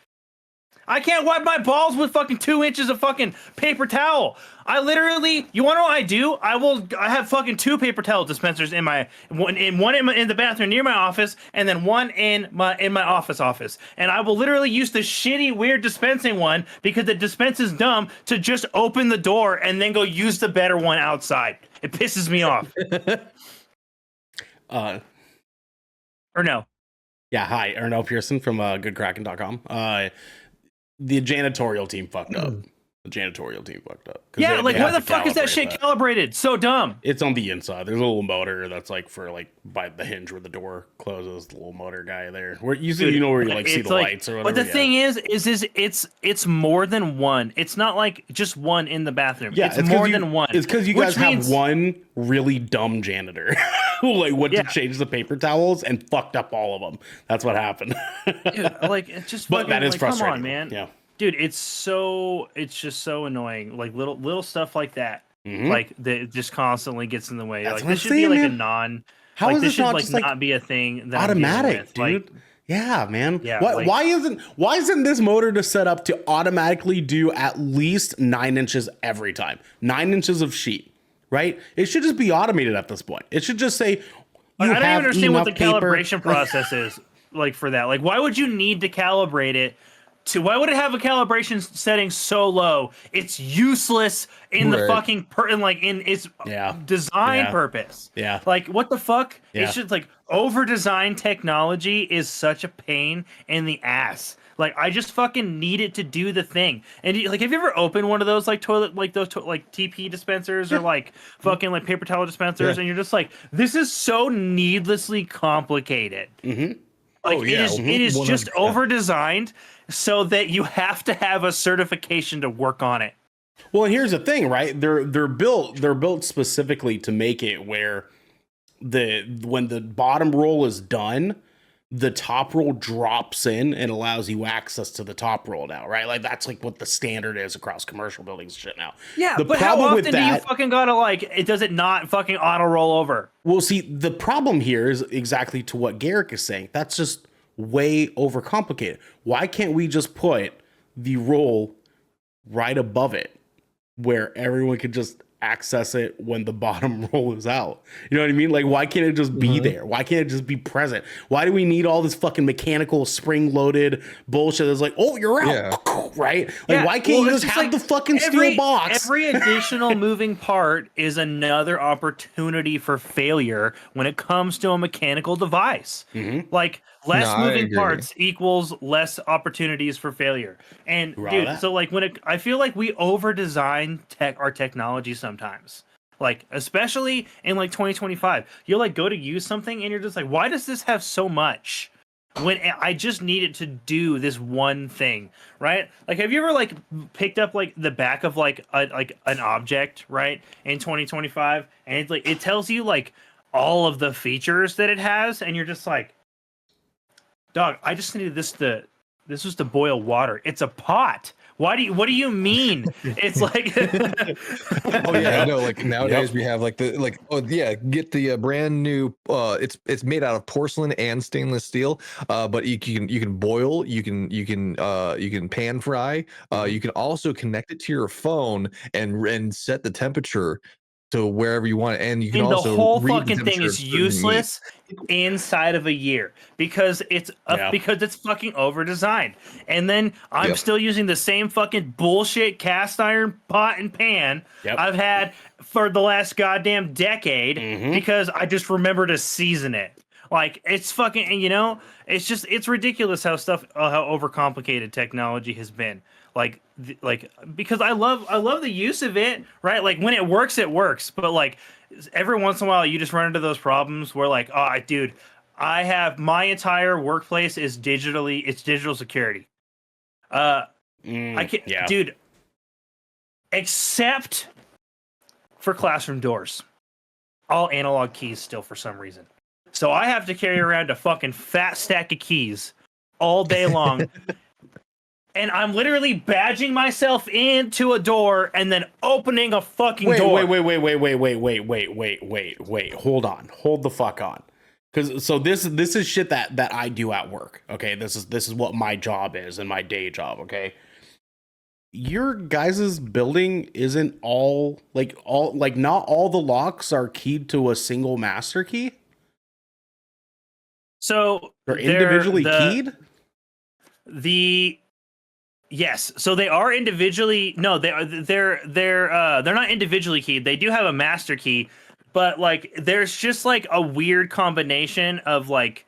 I can't wipe my balls with fucking 2 inches of fucking paper towel. I literally, you want to know what I do? I have fucking 2 paper towel dispensers in my one in the bathroom near my office, and then one in my office. And I will literally use the shitty weird dispensing one because the dispense is dumb to just open the door and then go use the better one outside. It pisses me off. Or no. Yeah, hi, Ernell Pearson from goodkraken.com. The janitorial team fucked up. The janitorial team fucked up. Yeah, like why the fuck is that shit calibrated? So dumb. It's on the inside. There's a little motor that's like for like by the hinge where the door closes. The little motor guy there. Where usually you know where you like see the lights or whatever. But the thing is it's more than one. It's not like just one in the bathroom. Yeah, it's more than one. It's because you guys have one really dumb janitor who like went to change the paper towels and fucked up all of them. That's what happened. Dude, like it's just. But that is frustrating. Come on, man. Yeah. Dude, it's just so annoying. Like little stuff like that, like that just constantly gets in the way. That's like this should be like a non. How is this this not like just like not be a thing that automatic, dude? Like, yeah, man. Yeah, why isn't this motor to set up to automatically do at least 9 inches every time? 9 inches of sheet, right? It should just be automated at this point. It should just say. I don't even understand what the calibration process is like for that. Like, why would you need to calibrate it? Why would it have a calibration setting so low? It's useless in the fucking in its design purpose. Yeah. Like what the fuck? Yeah. It's just like over-designed technology is such a pain in the ass. Like I just fucking need it to do the thing. And like, have you ever opened one of those like toilet like those like TP dispensers or like fucking like paper towel dispensers, and you're just like, this is so needlessly complicated. Like it is just over-designed so that you have to have a certification to work on it. Well, here's the thing, right? They're built specifically to make it where when the bottom roll is done, the top roll drops in and allows you access to the top roll now, right? Like that's like what the standard is across commercial buildings and shit now. Yeah, the but how often do you fucking gotta like, does it not fucking auto roll over? Well, see, the problem here is exactly to what Garrick is saying. That's just way overcomplicated. Why can't we just put the roll right above it where everyone could just access it when the bottom roll is out? You know what I mean? Like, why can't it just be there? Why can't it just be present? Why do we need all this fucking mechanical spring-loaded bullshit that's like, oh, you're out, right? Like, why can't you just have like the fucking steel box? Every additional moving part is another opportunity for failure when it comes to a mechanical device. Like, less moving parts equals less opportunities for failure. And dude, so like I feel like we over-design our technology sometimes. Like, especially in like 2025, you'll like go to use something and you're just like, why does this have so much when I just need it to do this one thing, right? Like, have you ever like picked up like the back of like an object, right, in 2025, and it's like it tells you like all of the features that it has, and you're just like, dog, I just needed this was to boil water. It's a pot. What do you mean? It's like oh yeah, no, like nowadays we have like get the brand new it's made out of porcelain and stainless steel, but you can boil, you can pan fry, you can also connect it to your phone and set the temperature to wherever you want it, and you can also the whole fucking thing is useless inside of a year because it's fucking over designed. And then I'm still using the same fucking bullshit cast iron pot and pan I've had for the last goddamn decade because I just remember to season it. Like, it's fucking, and you know, it's ridiculous how overcomplicated technology has been. Like because I love the use of it, right? Like when it works, but like every once in a while you just run into those problems where like, oh, dude, I have my entire workplace is digital security. I can't, dude, except for classroom doors, all analog keys still for some reason. So I have to carry around a fucking fat stack of keys all day long. And I'm literally badging myself into a door and then opening a fucking door. Wait. Hold the fuck on. Because this is shit that I do at work. Okay, this is what my job is and my day job. Okay, your guys's building isn't not all the locks are keyed to a single master key? So They're individually keyed? Yes, so they are individually. No, they're not individually keyed. They do have a master key, but like there's just like a weird combination of like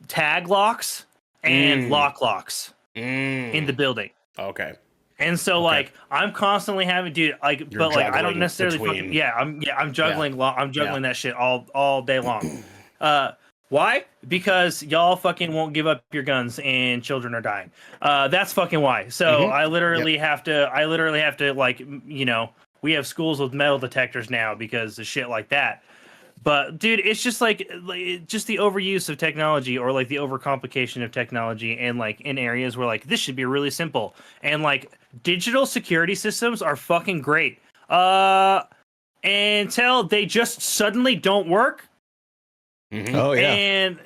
tag locks and locks in the building. Okay. And so like I'm constantly having but like I don't necessarily I'm juggling I'm juggling that shit all day long. Why? Because y'all fucking won't give up your guns and children are dying. That's fucking why. So I literally have to like, you know, we have schools with metal detectors now because of shit like that. But dude, it's just like just the overuse of technology or like the overcomplication of technology, and like in areas where like this should be really simple, and like digital security systems are fucking great. Until they just suddenly don't work. Oh yeah. And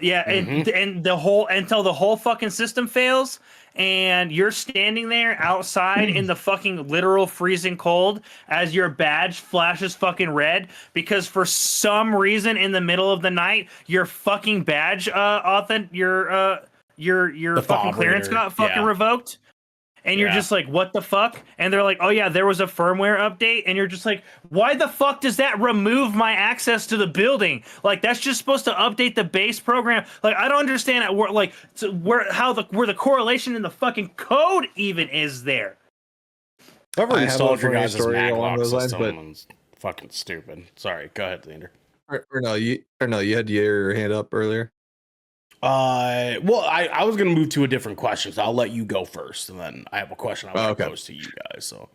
and the whole until the whole fucking system fails, and you're standing there outside in the fucking literal freezing cold as your badge flashes fucking red because for some reason in the middle of the night your fucking badge your fucking clearance got fucking revoked. And you're just like, what the fuck? And they're like, oh yeah, there was a firmware update. And you're just like, why the fuck does that remove my access to the building? Like, that's just supposed to update the base program. Like, I don't understand where the correlation in the fucking code even is there. Whoever installed your guys' maglock system was fucking stupid. Sorry, go ahead, Xander. Or no, you had your hand up earlier. Well, I was gonna move to a different question, so I'll let you go first, and then I have a question I want to pose to you guys. So,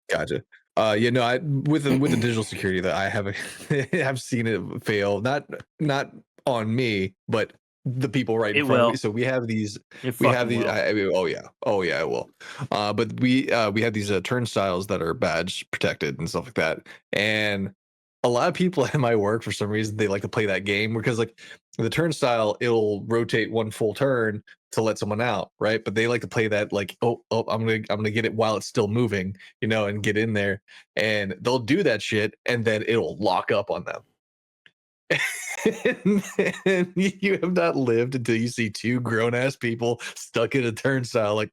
gotcha. With the digital security that I have seen it fail. Not on me, but the people right in front of me. So we have these. Oh yeah, it will. But we have these turnstiles that are badge protected and stuff like that, and a lot of people at my work, for some reason, they like to play that game because like the turnstile, it'll rotate one full turn to let someone out, right? But they like to play that like, oh, I'm gonna get it while it's still moving, you know, and get in there, and they'll do that shit, and then it'll lock up on them. And you have not lived until you see two grown ass people stuck in a turnstile. Like,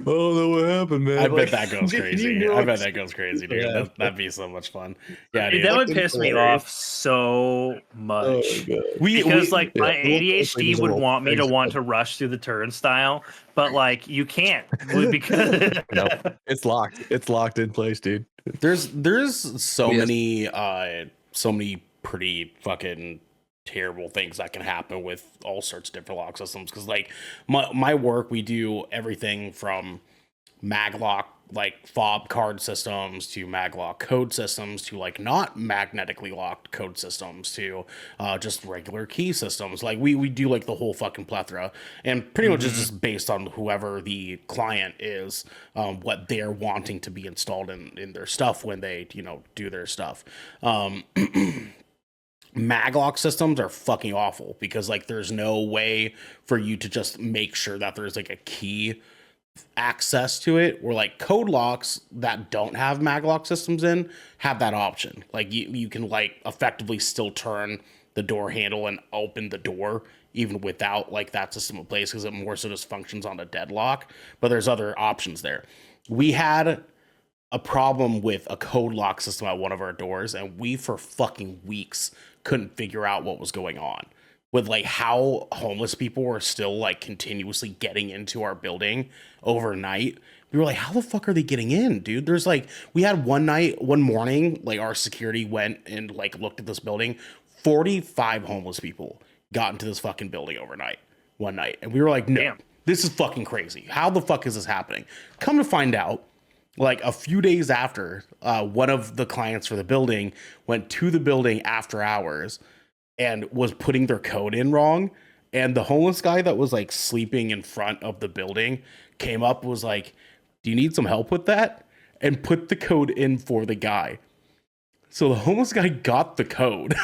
oh no, what happened, man? I bet that goes crazy. I bet that goes crazy, dude. Yeah. That'd be so much fun. Yeah, dude. That would piss me off so much. Because my ADHD would want me to want to rush through the turnstile, but like you can't because no, it's locked. It's locked in place, dude. There's so many pretty fucking terrible things that can happen with all sorts of different lock systems, because like my work, we do everything from maglock like fob card systems to maglock code systems to like not magnetically locked code systems to just regular key systems. Like we do like the whole fucking plethora, and pretty much it's just based on whoever the client is, what they're wanting to be installed in their stuff when they, you know, do their stuff. Maglock systems are fucking awful because like there's no way for you to just make sure that there's like a key access to it, or like code locks that don't have maglock systems in have that option. Like you can like effectively still turn the door handle and open the door even without like that system in place, because it more so just functions on a deadlock. But there's other options there. We had a problem with a code lock system at one of our doors, and we for fucking weeks couldn't figure out what was going on with like how homeless people were still like continuously getting into our building overnight. We were like, how the fuck are they getting in, dude? There's like, we had one morning, like our security went and like looked at this building. 45 homeless people got into this fucking building overnight, one night. And we were like, no, this is fucking crazy. How the fuck is this happening? Come to find out, like a few days after, one of the clients for the building went to the building after hours and was putting their code in wrong. And the homeless guy that was like sleeping in front of the building came up, was like, do you need some help with that? And put the code in for the guy. So the homeless guy got the code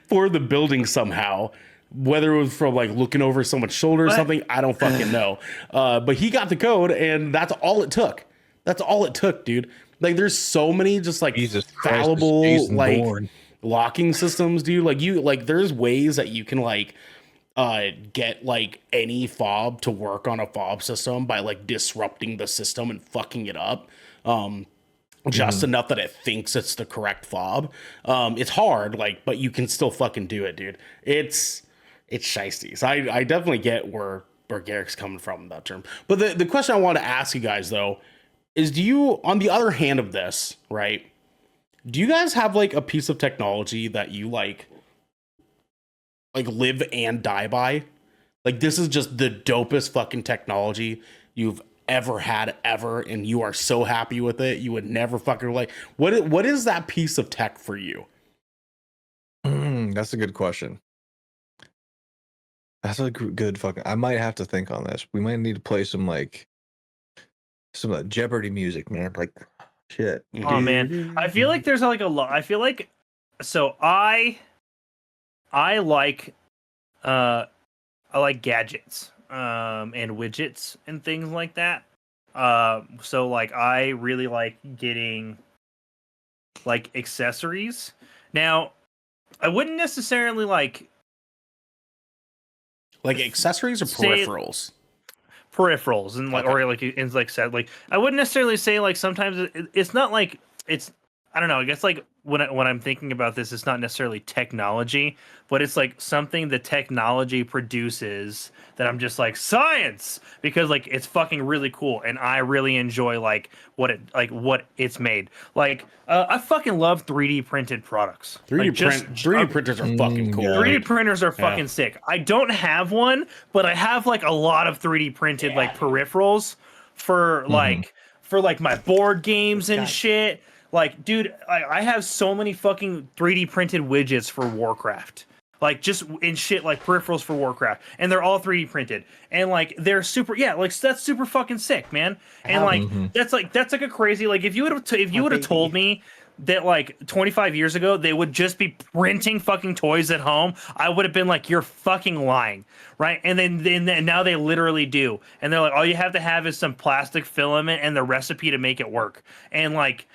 for the building somehow, whether it was from like looking over someone's shoulder or something, I don't fucking know. But he got the code, and that's all it took. That's all it took, dude. Like, there's so many just like fallible like locking systems, dude. Like there's ways that you can like get like any fob to work on a fob system by like disrupting the system and fucking it up. Just enough that it thinks it's the correct fob. It's hard, like, but you can still fucking do it, dude. It's shiesty. So I definitely get where Garrick's coming from in that term. But the question I want to ask you guys though is, do you, on the other hand of this, right? Do you guys have like a piece of technology that you like live and die by? Like, this is just the dopest fucking technology you've ever had ever, and you are so happy with it you would never fucking like. What is that piece of tech for you? That's a good question. That's a good fucking. I might have to think on this. We might need to play some Jeopardy music, man. Like, shit. Oh man, I feel like there's like a lot. I feel like so I like gadgets and widgets and things like that. So like I really like getting like accessories. Now, I wouldn't necessarily like accessories or peripherals. Peripherals and like, or like, it's like said, like I wouldn't necessarily say like sometimes it's not like it's, I don't know. I guess like when I'm thinking about this, it's not necessarily technology, but it's like something the technology produces that I'm just like, science, because like it's fucking really cool and I really enjoy like what it's made. Like I fucking love 3D printed products. 3D printers are fucking cool. 3D printers are fucking sick. I don't have one, but I have like a lot of 3D printed like peripherals for like my board games and shit. Like, dude, I have so many fucking 3D printed widgets for Warcraft. Like, just in shit, like peripherals for Warcraft. And they're all 3D printed. And, like, they're super, like, that's super fucking sick, man. And, like, that's like a crazy, like, if you would have told me that, like, 25 years ago, they would just be printing fucking toys at home, I would have been like, you're fucking lying, right? And then now they literally do. And they're like, all you have to have is some plastic filament and the recipe to make it work. And, like,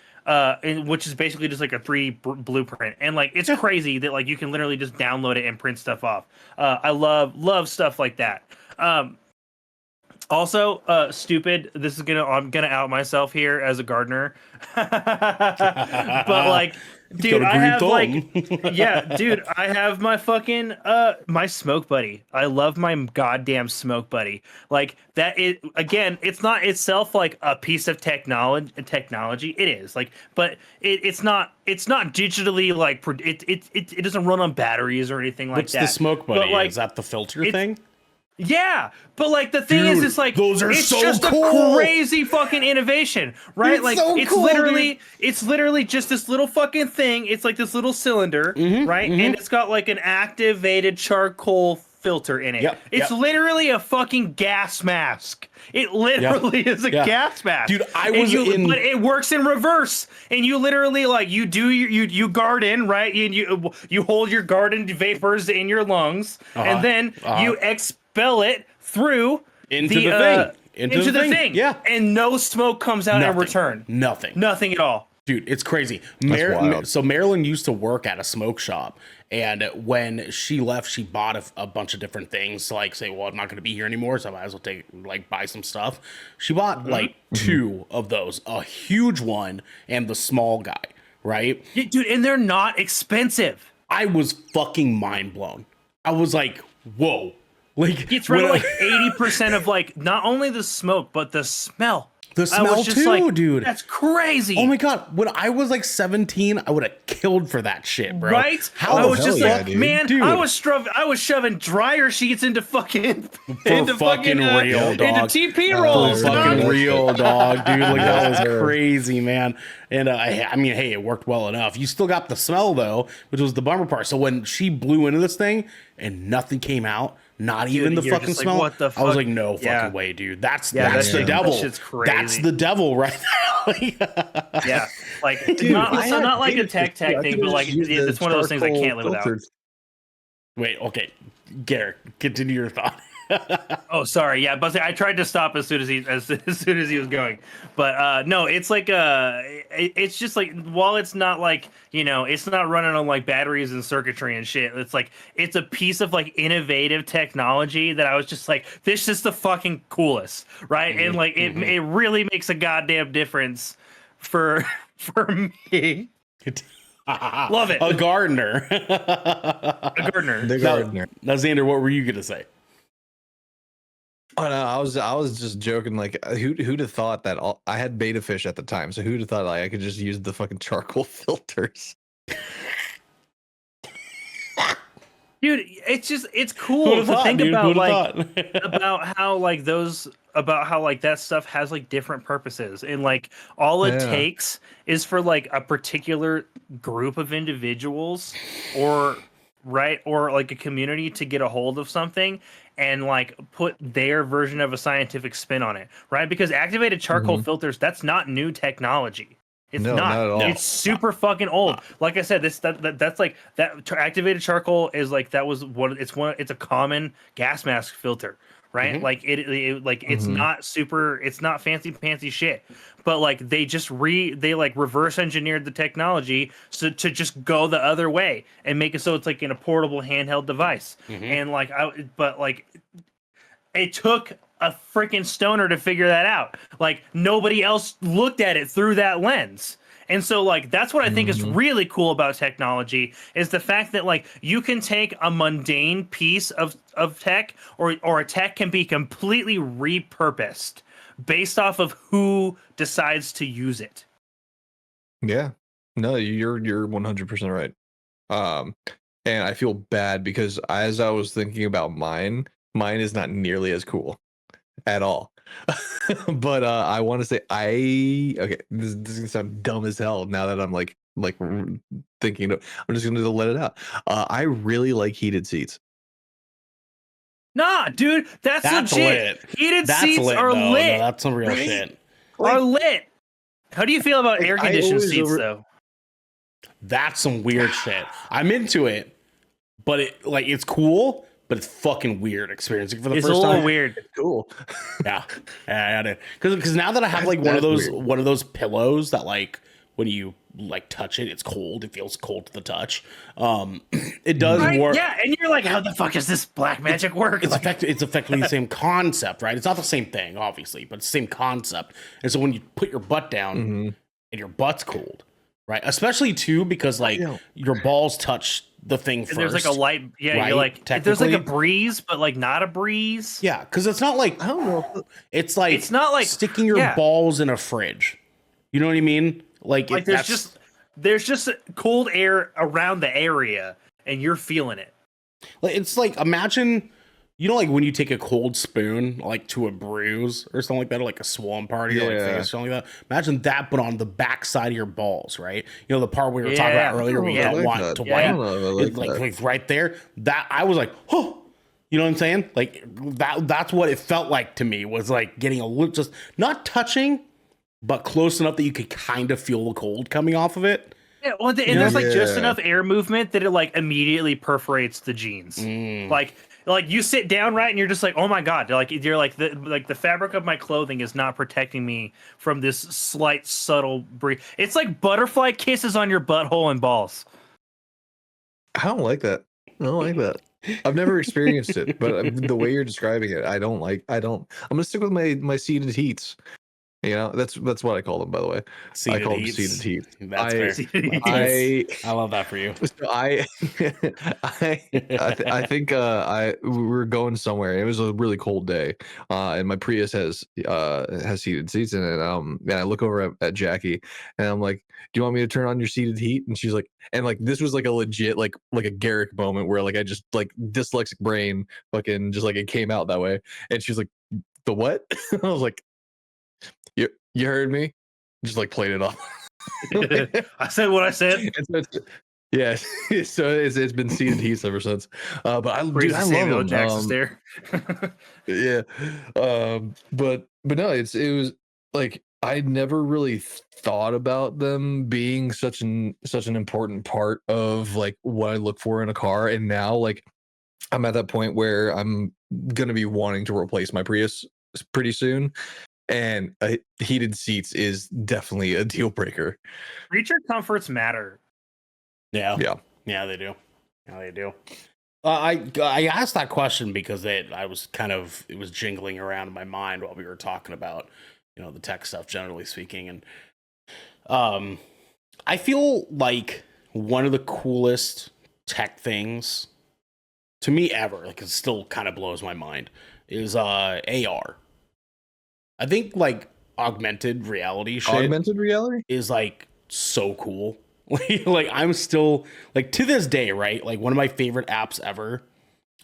which is basically just like a 3D blueprint, and like it's crazy that like you can literally just download it and print stuff off. I love stuff like that. Also, stupid. I'm gonna out myself here as a gardener, but like, dude, I have I have my fucking my smoke buddy. I love my goddamn smoke buddy. Like that. It's not itself like a piece of technology. It is like, but it's not digitally like it doesn't run on batteries or anything like that. What's the smoke buddy? But, like, is that the filter thing? Yeah, but like the thing is, it's like those are it's so just cool. a crazy fucking innovation, right? It's like so it's cool, literally just this little fucking thing. It's like this little cylinder, right? And it's got like an activated charcoal filter in it. It's literally a fucking gas mask. It literally is a gas mask, dude. But it works in reverse, and you literally like you garden, right? And you hold your garden vapors in your lungs, and then you expel it through into the thing. Yeah, and no smoke comes out in return. Nothing at all. Dude, it's crazy. So Marilyn used to work at a smoke shop, and when she left, she bought a bunch of different things to like say, well, I'm not going to be here anymore, so I might as well buy some stuff. She bought like two of those, a huge one and the small guy, right? Yeah, dude, and they're not expensive. I was fucking mind blown. I was like, whoa. Like, it's right, like 80% of like not only the smoke, but the smell. The smell too, like, dude. That's crazy. Oh my god! When I was like 17, I would have killed for that shit, bro. Right? I was just like, man, dude. I was shoving dryer sheets into fucking real, dog. Into TP rolls. Fucking real, dog, dude. Like that was crazy, man. And I mean, hey, it worked well enough. You still got the smell though, which was the bummer part. So when she blew into this thing and nothing came out. Not even the fucking smell. Like, what the fuck? I was like, no fucking way, dude. That's the devil. That shit's crazy. That's the devil right there. Yeah. Like, dude, not like a tech thing, but like it's one of those things I can't live without. Wait, okay, Garrett, continue your thought. Oh, sorry. Yeah, but I tried to stop as soon as he was going. But no, it's like it's just like while it's not like it's not running on like batteries and circuitry and shit. It's like it's a piece of like innovative technology that I was just like, this is the fucking coolest, right? Mm-hmm, and like it really makes a goddamn difference for me. Love it. A gardener. A gardener. The gardener. Now, Xander, what were you gonna say? Oh no, I was just joking. Like, who'd have thought that? I had beta fish at the time, so who'd have thought like I could just use the fucking charcoal filters? Dude, it's cool to think about like about how like that stuff has like different purposes, and like all it takes is for like a particular group of individuals or like a community to get a hold of something and like put their version of a scientific spin on it, right? Because activated charcoal filters, that's not new technology. It's not at all. It's super fucking old. Like I said, that's like that activated charcoal is like it's a common gas mask filter, right? Mm-hmm. Like it's not super, it's not fancy shit. But like they reverse engineered the technology to just go the other way and make it so it's like in a portable handheld device. Mm-hmm. And it took a freaking stoner to figure that out. Like nobody else looked at it through that lens. And so like that's what I think is really cool about technology is the fact that like you can take a mundane piece of tech or a tech can be completely repurposed based off of who decides to use it. Yeah. No, you're 100% right. And I feel bad because as I was thinking about mine is not nearly as cool at all. But I want to say this is gonna sound dumb as hell now that I'm like thinking I'm just gonna let it out. I really like heated seats. Nah, dude, that's legit. Lit. Heated seats are lit. No, that's some real shit. Are lit. How do you feel about air conditioned seats though? That's some weird shit. I'm into it, but it's cool. But it's fucking weird experiencing for the first time. It's a little weird. It's cool. Yeah, because now that I have like one of those pillows that like when you like touch it, it's cold. It feels cold to the touch. It does work. Yeah, and you're like, how the fuck does this black magic work? It's effectively the same concept, right? It's not the same thing, obviously, but it's the same concept. And so when you put your butt down and your butt's cold, right? Especially too because like your balls touch the thing first. There's like a light, right? You're like there's like a breeze, but like not a breeze. Yeah, because it's not like I don't know. It's not like sticking your balls in a fridge. You know what I mean? Like there's just cold air around the area, and you're feeling it. Like it's like imagine. You know, like when you take a cold spoon, like to a bruise or something like that, or like a swollen part of your face, something like that. Imagine that, but on the back side of your balls, right? You know, the part we were talking about earlier, where you don't want to wipe, like right there. That I was like, oh, you know what I'm saying? Like that's what it felt like to me. Was like getting a little, just not touching, but close enough that you could kind of feel the cold coming off of it. Yeah, well, and there's like just enough air movement that it like immediately perforates the jeans, Like you sit down right and you're just like, oh my god, you're like the fabric of my clothing is not protecting me from this slight subtle breeze. It's like butterfly kisses on your butthole and balls. I don't like that. I've never experienced it, but the way you're describing it, I don't. I'm gonna stick with my seated heats. You know, that's what I call them, by the way. I call them seated heat. That's fair. I love that for you. So I think we were going somewhere. It was a really cold day, and my Prius has heated seats in it. And I look over at Jackie, and I'm like, "Do you want me to turn on your seated heat?" And she's like, and like this was like a legit like a Garrick moment where like I just like dyslexic brain fucking just like it came out that way, and she's like, "The what?" I was like, You heard me? Just like played it off. I said what I said. Yeah, so it's been seated heats ever since. But I love Jackson's there. Yeah, but no, it was like I never really thought about them being such an important part of like what I look for in a car, and now like I'm at that point where I'm gonna be wanting to replace my Prius pretty soon, and heated seats is definitely a deal breaker. Creature comforts matter. Yeah, they do. Yeah, they do. I asked that question because it was jingling around in my mind while we were talking about, you know, the tech stuff generally speaking, and I feel like one of the coolest tech things to me ever, like it still kind of blows my mind, is AR. I think like augmented reality is like so cool. Like I'm still like to this day, right? Like one of my favorite apps ever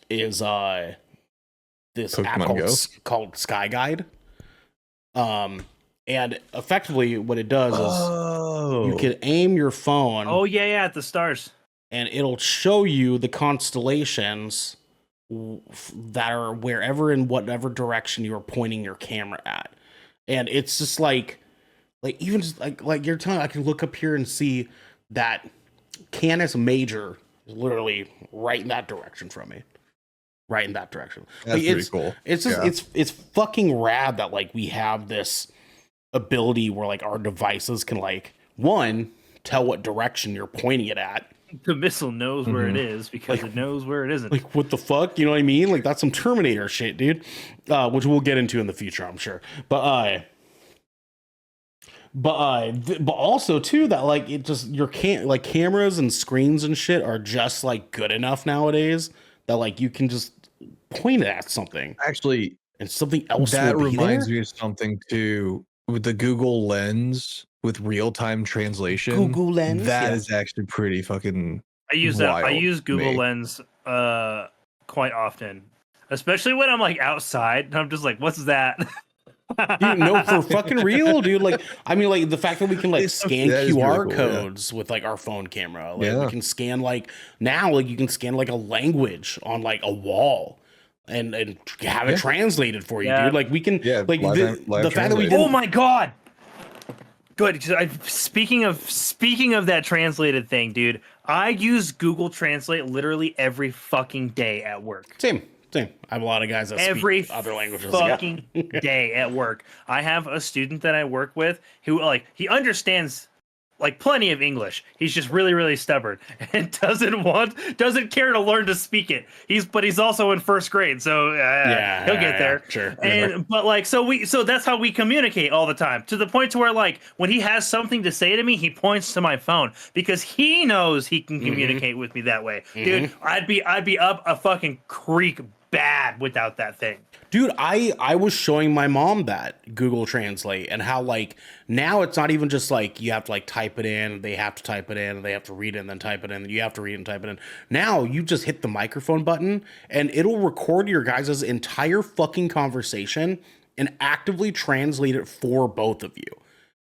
is this Pokemon app Go? called Sky Guide. And effectively what it does is you can aim your phone. Oh yeah, at the stars. And it'll show you the constellations that are wherever in whatever direction you're pointing your camera at. And it's just like even just like you're telling, I can look up here and see that Canis Major is literally right in that direction from me. Right in that direction. That's like, pretty cool. It's just it's fucking rad that like we have this ability where like our devices can like one tell what direction you're pointing it at. The missile knows where it is because it knows where it isn't. Like what the fuck? You know what I mean? Like that's some Terminator shit, dude. Which we'll get into in the future, I'm sure. But also too that like it just like cameras and screens and shit are just like good enough nowadays that like you can just point it at something. Actually, and something else that reminds me of something too with the Google Lens with real-time translation. Google Lens, that is actually pretty fucking I use that. I use Google Lens quite often, especially when I'm like outside and I'm just like, what's that? Dude, no, for fucking real, dude. Like, I mean, like the fact that we can like scan QR codes with like our phone camera. Like, we can scan like now, like you can scan like a language on like a wall and have it translated for you, dude. Like we can, like the fact that we didn't. Oh my god! Good. Speaking of that translated thing, dude, I use Google Translate literally every fucking day at work. Same. I have a lot of guys that speak other languages. Fucking day at work. I have a student that I work with who like he understands like plenty of English. He's just really, really stubborn and doesn't care to learn to speak it. He's also in first grade, so he'll get there. Sure. But like so that's how we communicate all the time, to the point to where like when he has something to say to me, he points to my phone because he knows he can communicate with me that way. Dude, I'd be up a fucking creek bad without that thing. Dude, I was showing my mom that Google Translate and how like now it's not even just like you have to like type it in, they have to type it in, and they have to read it and then type it in, and you have to read and type it in. Now you just hit the microphone button and it'll record your guys' entire fucking conversation and actively translate it for both of you.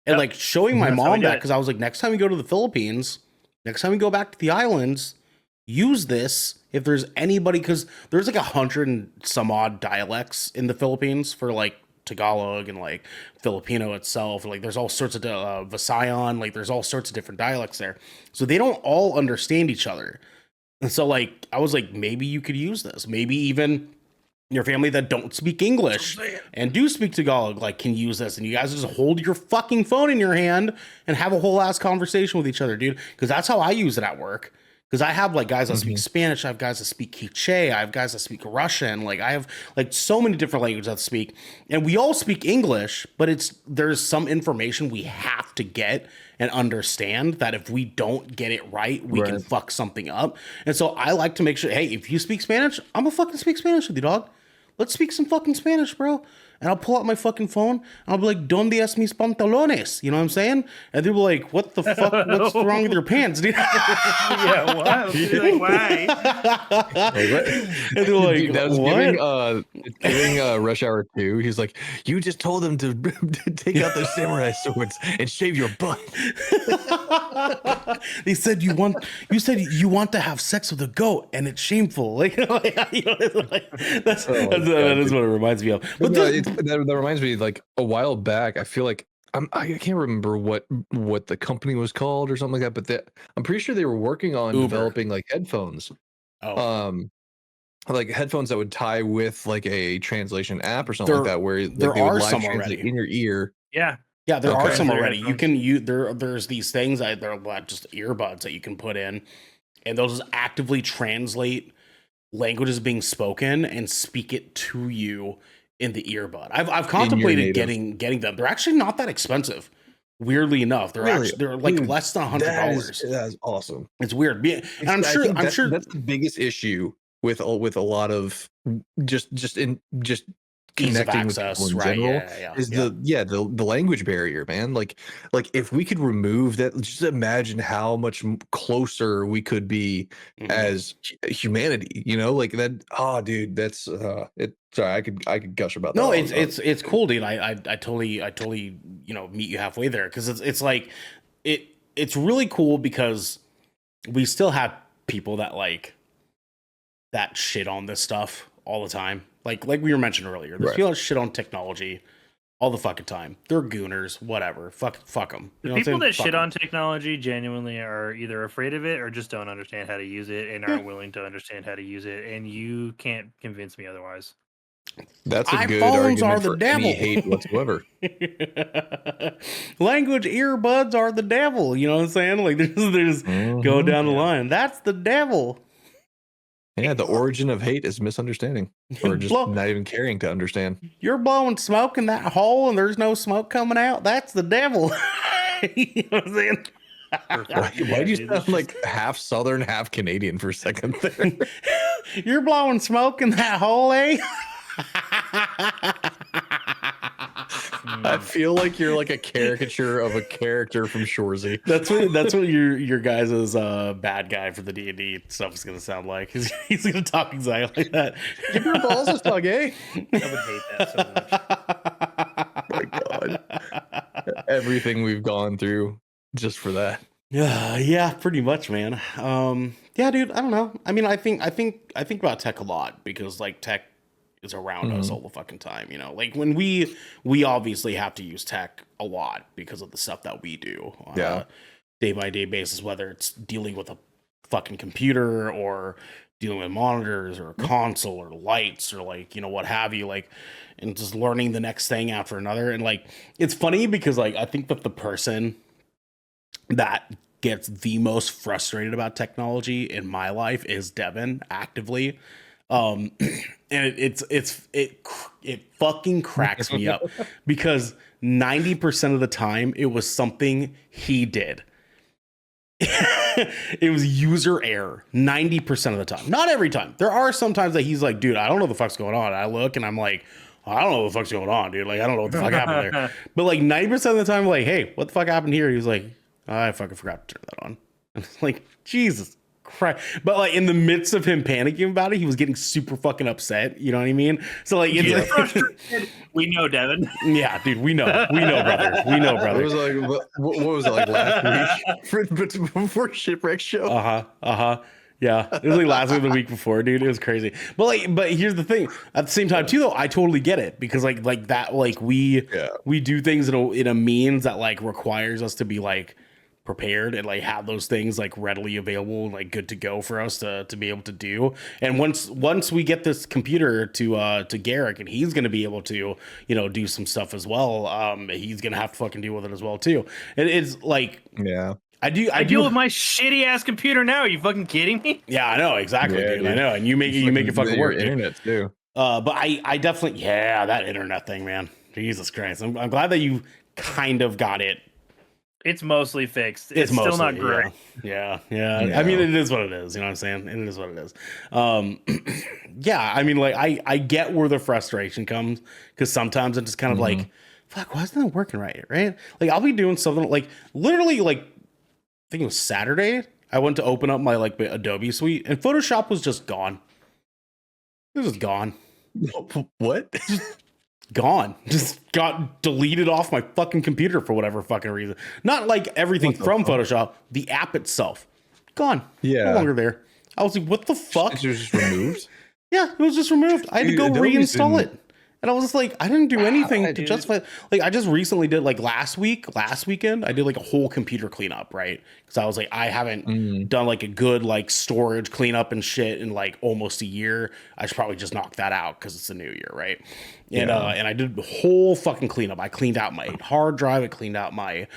And like showing my mom that, because I was like, next time we go to the Philippines, next time we go back to the islands, use this if there's anybody, because there's like 100 and some odd dialects in the Philippines for like Tagalog and like Filipino itself. Like there's all sorts of Visayan, like there's all sorts of different dialects there. So they don't all understand each other. And so like I was like, maybe you could use this. Maybe even your family that don't speak English and do speak Tagalog like can use this, and you guys just hold your fucking phone in your hand and have a whole ass conversation with each other, dude. Because that's how I use it at work. Because I have like guys that speak Spanish, I have guys that speak Quiche, I have guys that speak Russian, like I have like so many different languages that speak, and we all speak English, but there's some information we have to get and understand that if we don't get it right, we can fuck something up. And so I like to make sure, hey, if you speak Spanish, I'm gonna fucking speak Spanish with you, dog. Let's speak some fucking Spanish, bro. And I'll pull out my fucking phone and I'll be like, ¿Dónde es mis pantalones? You know what I'm saying? And they'll be like, what the fuck? What's wrong with your pants, dude? Yeah, what? Like, why? And they're like, dude, that was giving Rush Hour 2. He's like, you just told them to take out their samurai swords and shave your butt. They said you want to have sex with a goat and it's shameful. Like, you know, that is what it reminds me of. But that reminds me, like a while back, I feel like I can't remember what the company was called or something like that, but I'm pretty sure they were working on developing like headphones. like headphones that would tie with like a translation app or something like that, where like, there they would are live some translate already in your ear. Yeah. Yeah, there are some Translator already. headphones. There's these things that they're just earbuds that you can put in, and they'll just actively translate languages being spoken and speak it to you in the earbud. I've contemplated getting them. They're actually not that expensive. Weirdly enough, they're like Dude, less than $100. That is awesome. It's weird. And I'm I sure think I'm sure that's the biggest issue with a lot of just ease of connecting with access, people in right? general Yeah. is the language barrier, man. Like if we could remove that, just imagine how much closer we could be as humanity, you know, like that. Oh dude, that's it. Sorry, I could gush about that. No, it's cool, dude. I totally meet you halfway there, because it's like it's really cool because we still have people that shit on this stuff all the time. Like we were mentioning earlier, there's people that shit on technology all the fucking time. They're gooners, whatever. Fuck them. The people that shit on technology genuinely are either afraid of it or just don't understand how to use it and aren't willing to understand how to use it. And you can't convince me otherwise. That's a good iPhones argument are the for devil. any hate whatsoever. Language earbuds are the devil. You know what I'm saying? Like there's go down the line. That's the devil. Yeah, the origin of hate is misunderstanding, or just not even caring to understand. You're blowing smoke in that hole and there's no smoke coming out. That's the devil. You know what I'm saying? Why do you sound like half Southern, half Canadian for a second there? You're blowing smoke in that hole, eh? I feel like you're like a caricature of a character from Shoresy. That's what your guys' bad guy for the D&D stuff is gonna sound like. He's gonna talk exactly like that. Give your balls a tug, eh? I would hate that so much. My God, everything we've gone through just for that. Yeah, pretty much, man. Yeah, dude. I don't know. I mean, I think about tech a lot, because like tech is around us all the fucking time, you know. Like when we obviously have to use tech a lot because of the stuff that we do on a day-by-day basis, whether it's dealing with a fucking computer or dealing with monitors or a console or lights or like, you know, what have you, like, and just learning the next thing after another. And like, it's funny because like I think that the person that gets the most frustrated about technology in my life is Devin, actively. And it fucking cracks me up, because 90% of the time it was something he did. It was user error 90% of the time. Not every time. There are some times that he's like, dude, I don't know what the fuck's going on. I look and I'm like, I don't know what the fuck's going on, dude. Like, I don't know what the fuck happened there. But like 90% of the time, like, hey, what the fuck happened here? He was like, I fucking forgot to turn that on. And it's like, Jesus Christ. But like in the midst of him panicking about it, he was getting super fucking upset. You know what I mean? So like, it's we know, Devin. Yeah, dude, we know, brother. We know, brother. It was like, what was it, like last week before Shipwreck show? Yeah, it was like last week or the week before, dude. It was crazy. But here's the thing. At the same time, too, though, I totally get it, because like that, like we do things in a means that like requires us to be like prepared and like have those things like readily available and like good to go for us to be able to do. And once we get this computer to Garrick, and he's gonna be able to, you know, do some stuff as well. He's gonna have to fucking deal with it as well too. And it's like, I deal with my shitty ass computer now. Are you fucking kidding me? Yeah, I know, exactly, dude. I know. And you make it fucking work, internet too. But I definitely, that internet thing, man. Jesus Christ. I'm glad that you kind of got it. It's mostly fixed. It's still not great. Yeah. I mean, it is what it is. You know what I'm saying? It is what it is. Yeah, I mean, like, I get where the frustration comes, because sometimes it's just kind of like, fuck, why isn't it working right? Like, I'll be doing something like, literally, like, I think it was Saturday, I went to open up my like Adobe suite, and Photoshop was just gone. It was just gone. What? Gone. Just got deleted off my fucking computer for whatever fucking reason. Not like everything from Photoshop, the app itself. Gone. Yeah. No longer there. I was like, what the fuck? It was just removed? Yeah, it was just removed. I had to go reinstall it. And I was just like, I didn't do anything to justify. Like, I just recently did, like, last weekend, I did like a whole computer cleanup, right? Because I was like, I haven't done like a good like storage cleanup and shit in like almost a year. I should probably just knock that out because it's a new year, right? And and I did the whole fucking cleanup. I cleaned out my hard drive. I cleaned out my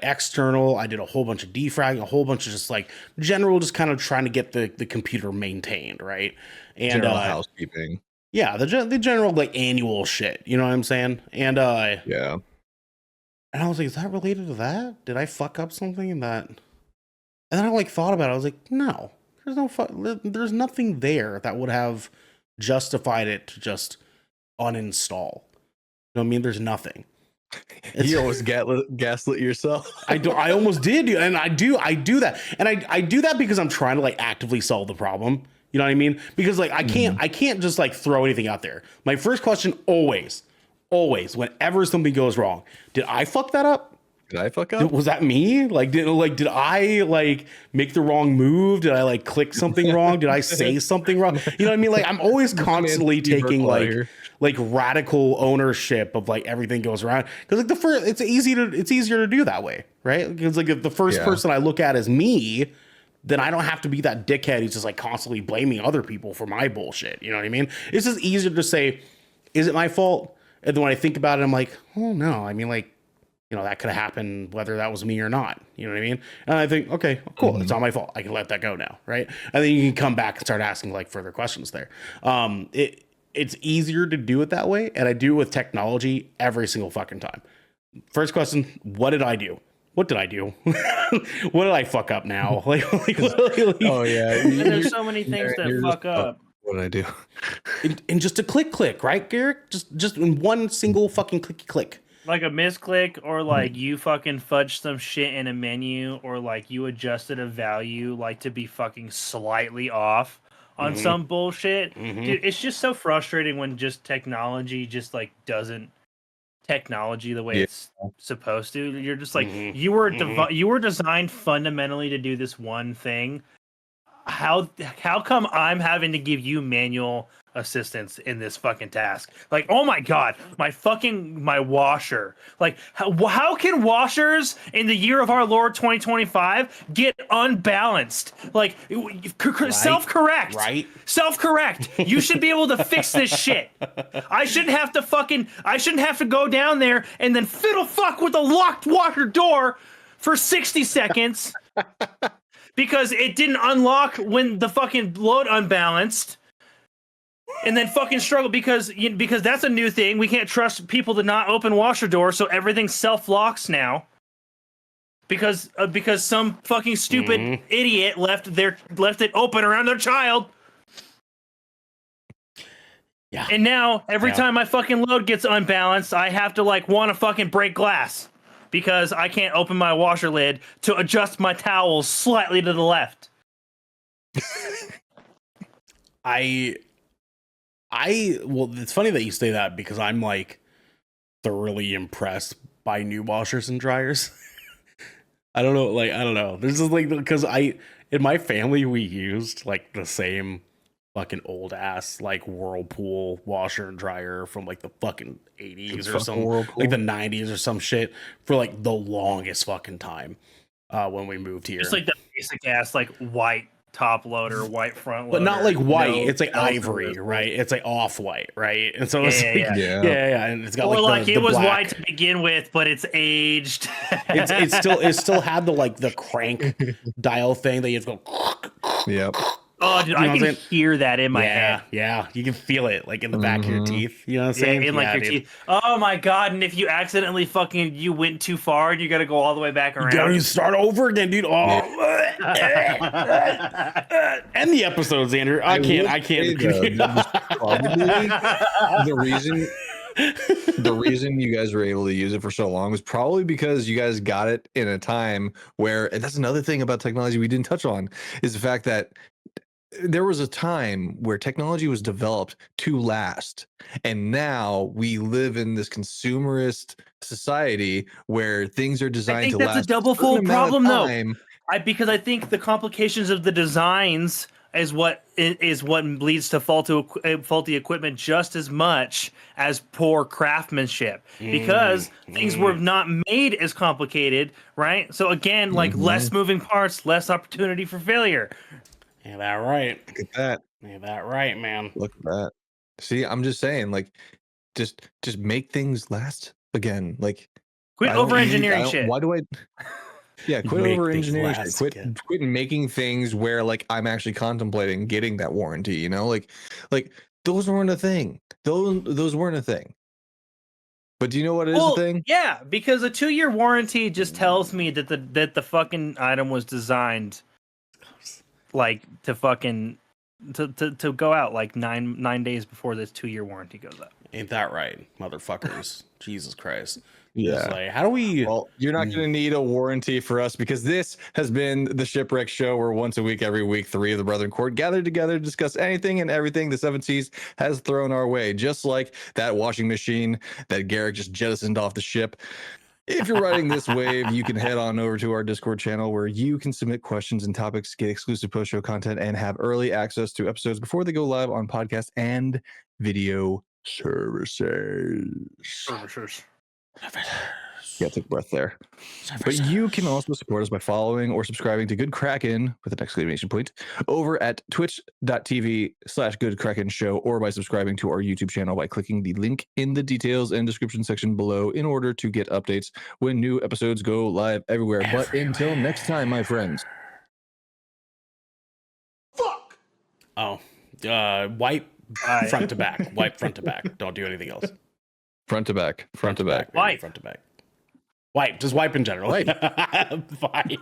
external. I did a whole bunch of defragging, a whole bunch of just like general, just kind of trying to get the computer maintained, right? And general housekeeping. Yeah, the general like annual shit, you know what I'm saying? And yeah. And I was like, is that related to that? Did I fuck up something in that? And then I like thought about it. I was like, no, there's nothing there that would have justified it to just uninstall. You know what I mean? There's nothing. You almost gaslit yourself. I almost did, and I do that, and I do that because I'm trying to like actively solve the problem. You know what I mean? Because like I can't just like throw anything out there. My first question always, whenever something goes wrong, did I fuck that up? Did I fuck up? Was that me? Like did I like make the wrong move? Did I like click something wrong? Did I say something wrong? You know what I mean? Like I'm always constantly taking like radical ownership of like everything goes around, because like it's easier to do that way, right? Because like if the first person I look at is me, then I don't have to be that dickhead who's just like constantly blaming other people for my bullshit. You know what I mean? It's just easier to say, is it my fault? And then when I think about it, I'm like, oh no, I mean, like, you know, that could have happened whether that was me or not. You know what I mean? And I think, okay, cool, it's not my fault. I can let that go now, right? And then you can come back and start asking like further questions there. It's easier to do it that way, and I do it with technology every single fucking time. First question, what did I do? What did I do? What did I fuck up now? Like oh yeah, and there's so many things that fuck up. What did I do? And just a click, right, Garrick? Just in one single fucking click. Like a misclick, or like you fucking fudged some shit in a menu, or like you adjusted a value like to be fucking slightly off on some bullshit. Dude, it's just so frustrating when just technology just like doesn't technology the way it's supposed to. You're just like you were designed fundamentally to do this one thing. How come I'm having to give you manual assistance in this fucking task? Like, oh my god, my washer. Like, how can washers in the year of our Lord 2025 get unbalanced? Like, self-correct. Right. Self-correct. You should be able to fix this shit. I shouldn't have to go down there and then fiddle fuck with a locked washer door for 60 seconds. Because it didn't unlock when the fucking load unbalanced, and then fucking struggle because that's a new thing. We can't trust people to not open washer doors, so everything self locks now. Because some fucking stupid idiot left it open around their child. Yeah. And now every time my fucking load gets unbalanced, I have to like want to fucking break glass. Because I can't open my washer lid to adjust my towels slightly to the left. Well, it's funny that you say that, because I'm like thoroughly impressed by new washers and dryers. I don't know. This is like, because in my family, we used like the same fucking old ass like Whirlpool washer and dryer from like the fucking 80s or some like the 90s or some shit for like the longest fucking time when we moved here. It's like the basic ass like white top loader, white front loader. But not like white, it's like ivory, right? It's like off-white, right? And so it's and it's got like it was black. White to begin with, but it's aged. it still had the like the crank dial thing that you have to go. Yep. Oh, dude, I can hear that in my head. Yeah, you can feel it like in the back of your teeth. You know what I'm saying? In like your teeth. Oh my god! And if you accidentally you went too far, and you got to go all the way back around. You gotta start over again, dude. Oh, end the episodes, Andrew. I can't. The reason you guys were able to use it for so long was probably because you guys got it in a time where, and that's another thing about technology we didn't touch on, is the fact that there was a time where technology was developed to last, and now we live in this consumerist society where things are designed to last. That's a double-fold problem, though. Because I think the complications of the designs is what leads to faulty equipment just as much as poor craftsmanship, because things were not made as complicated, right? So again, like less moving parts, less opportunity for failure. Yeah, that right. Look at that. Yeah, that right, man. Look at that. See, I'm just saying, like, just make things last again. Like, quit over engineering shit. Why do I? Yeah, quit Make over things engineering. last Quit making things where like I'm actually contemplating getting that warranty. You know, like those weren't a thing. Those weren't a thing. But do you know what is a thing? Yeah, because a 2-year warranty just tells me that the fucking item was designed like to fucking to go out like nine days before this 2-year warranty goes up. Ain't that right, motherfuckers? Jesus Christ. Yeah. It's like, how do we? Well, you're not going to need a warranty for us, because this has been the Shipwreck Show, where once a week, every week, 3 of the Brethren Court gathered together to discuss anything and everything the Seven Seas has thrown our way, just like that washing machine that Garrick just jettisoned off the ship. If you're riding this wave, you can head on over to our Discord channel, where you can submit questions and topics, get exclusive post-show content, and have early access to episodes before they go live on podcast and video services. Yeah, take a breath there. But you can also support us by following or subscribing to Good Kraken with an exclamation point over at twitch.tv/Good Kraken Show, or by subscribing to our YouTube channel by clicking the link in the details and description section below in order to get updates when new episodes go live everywhere. But until next time, my friends. Fuck! Oh, wipe front to back. Wipe front to back. Don't do anything else. Front to back. Front to back. Wipe. Front to back. Wipe. Just wipe in general. Wipe. Wipe.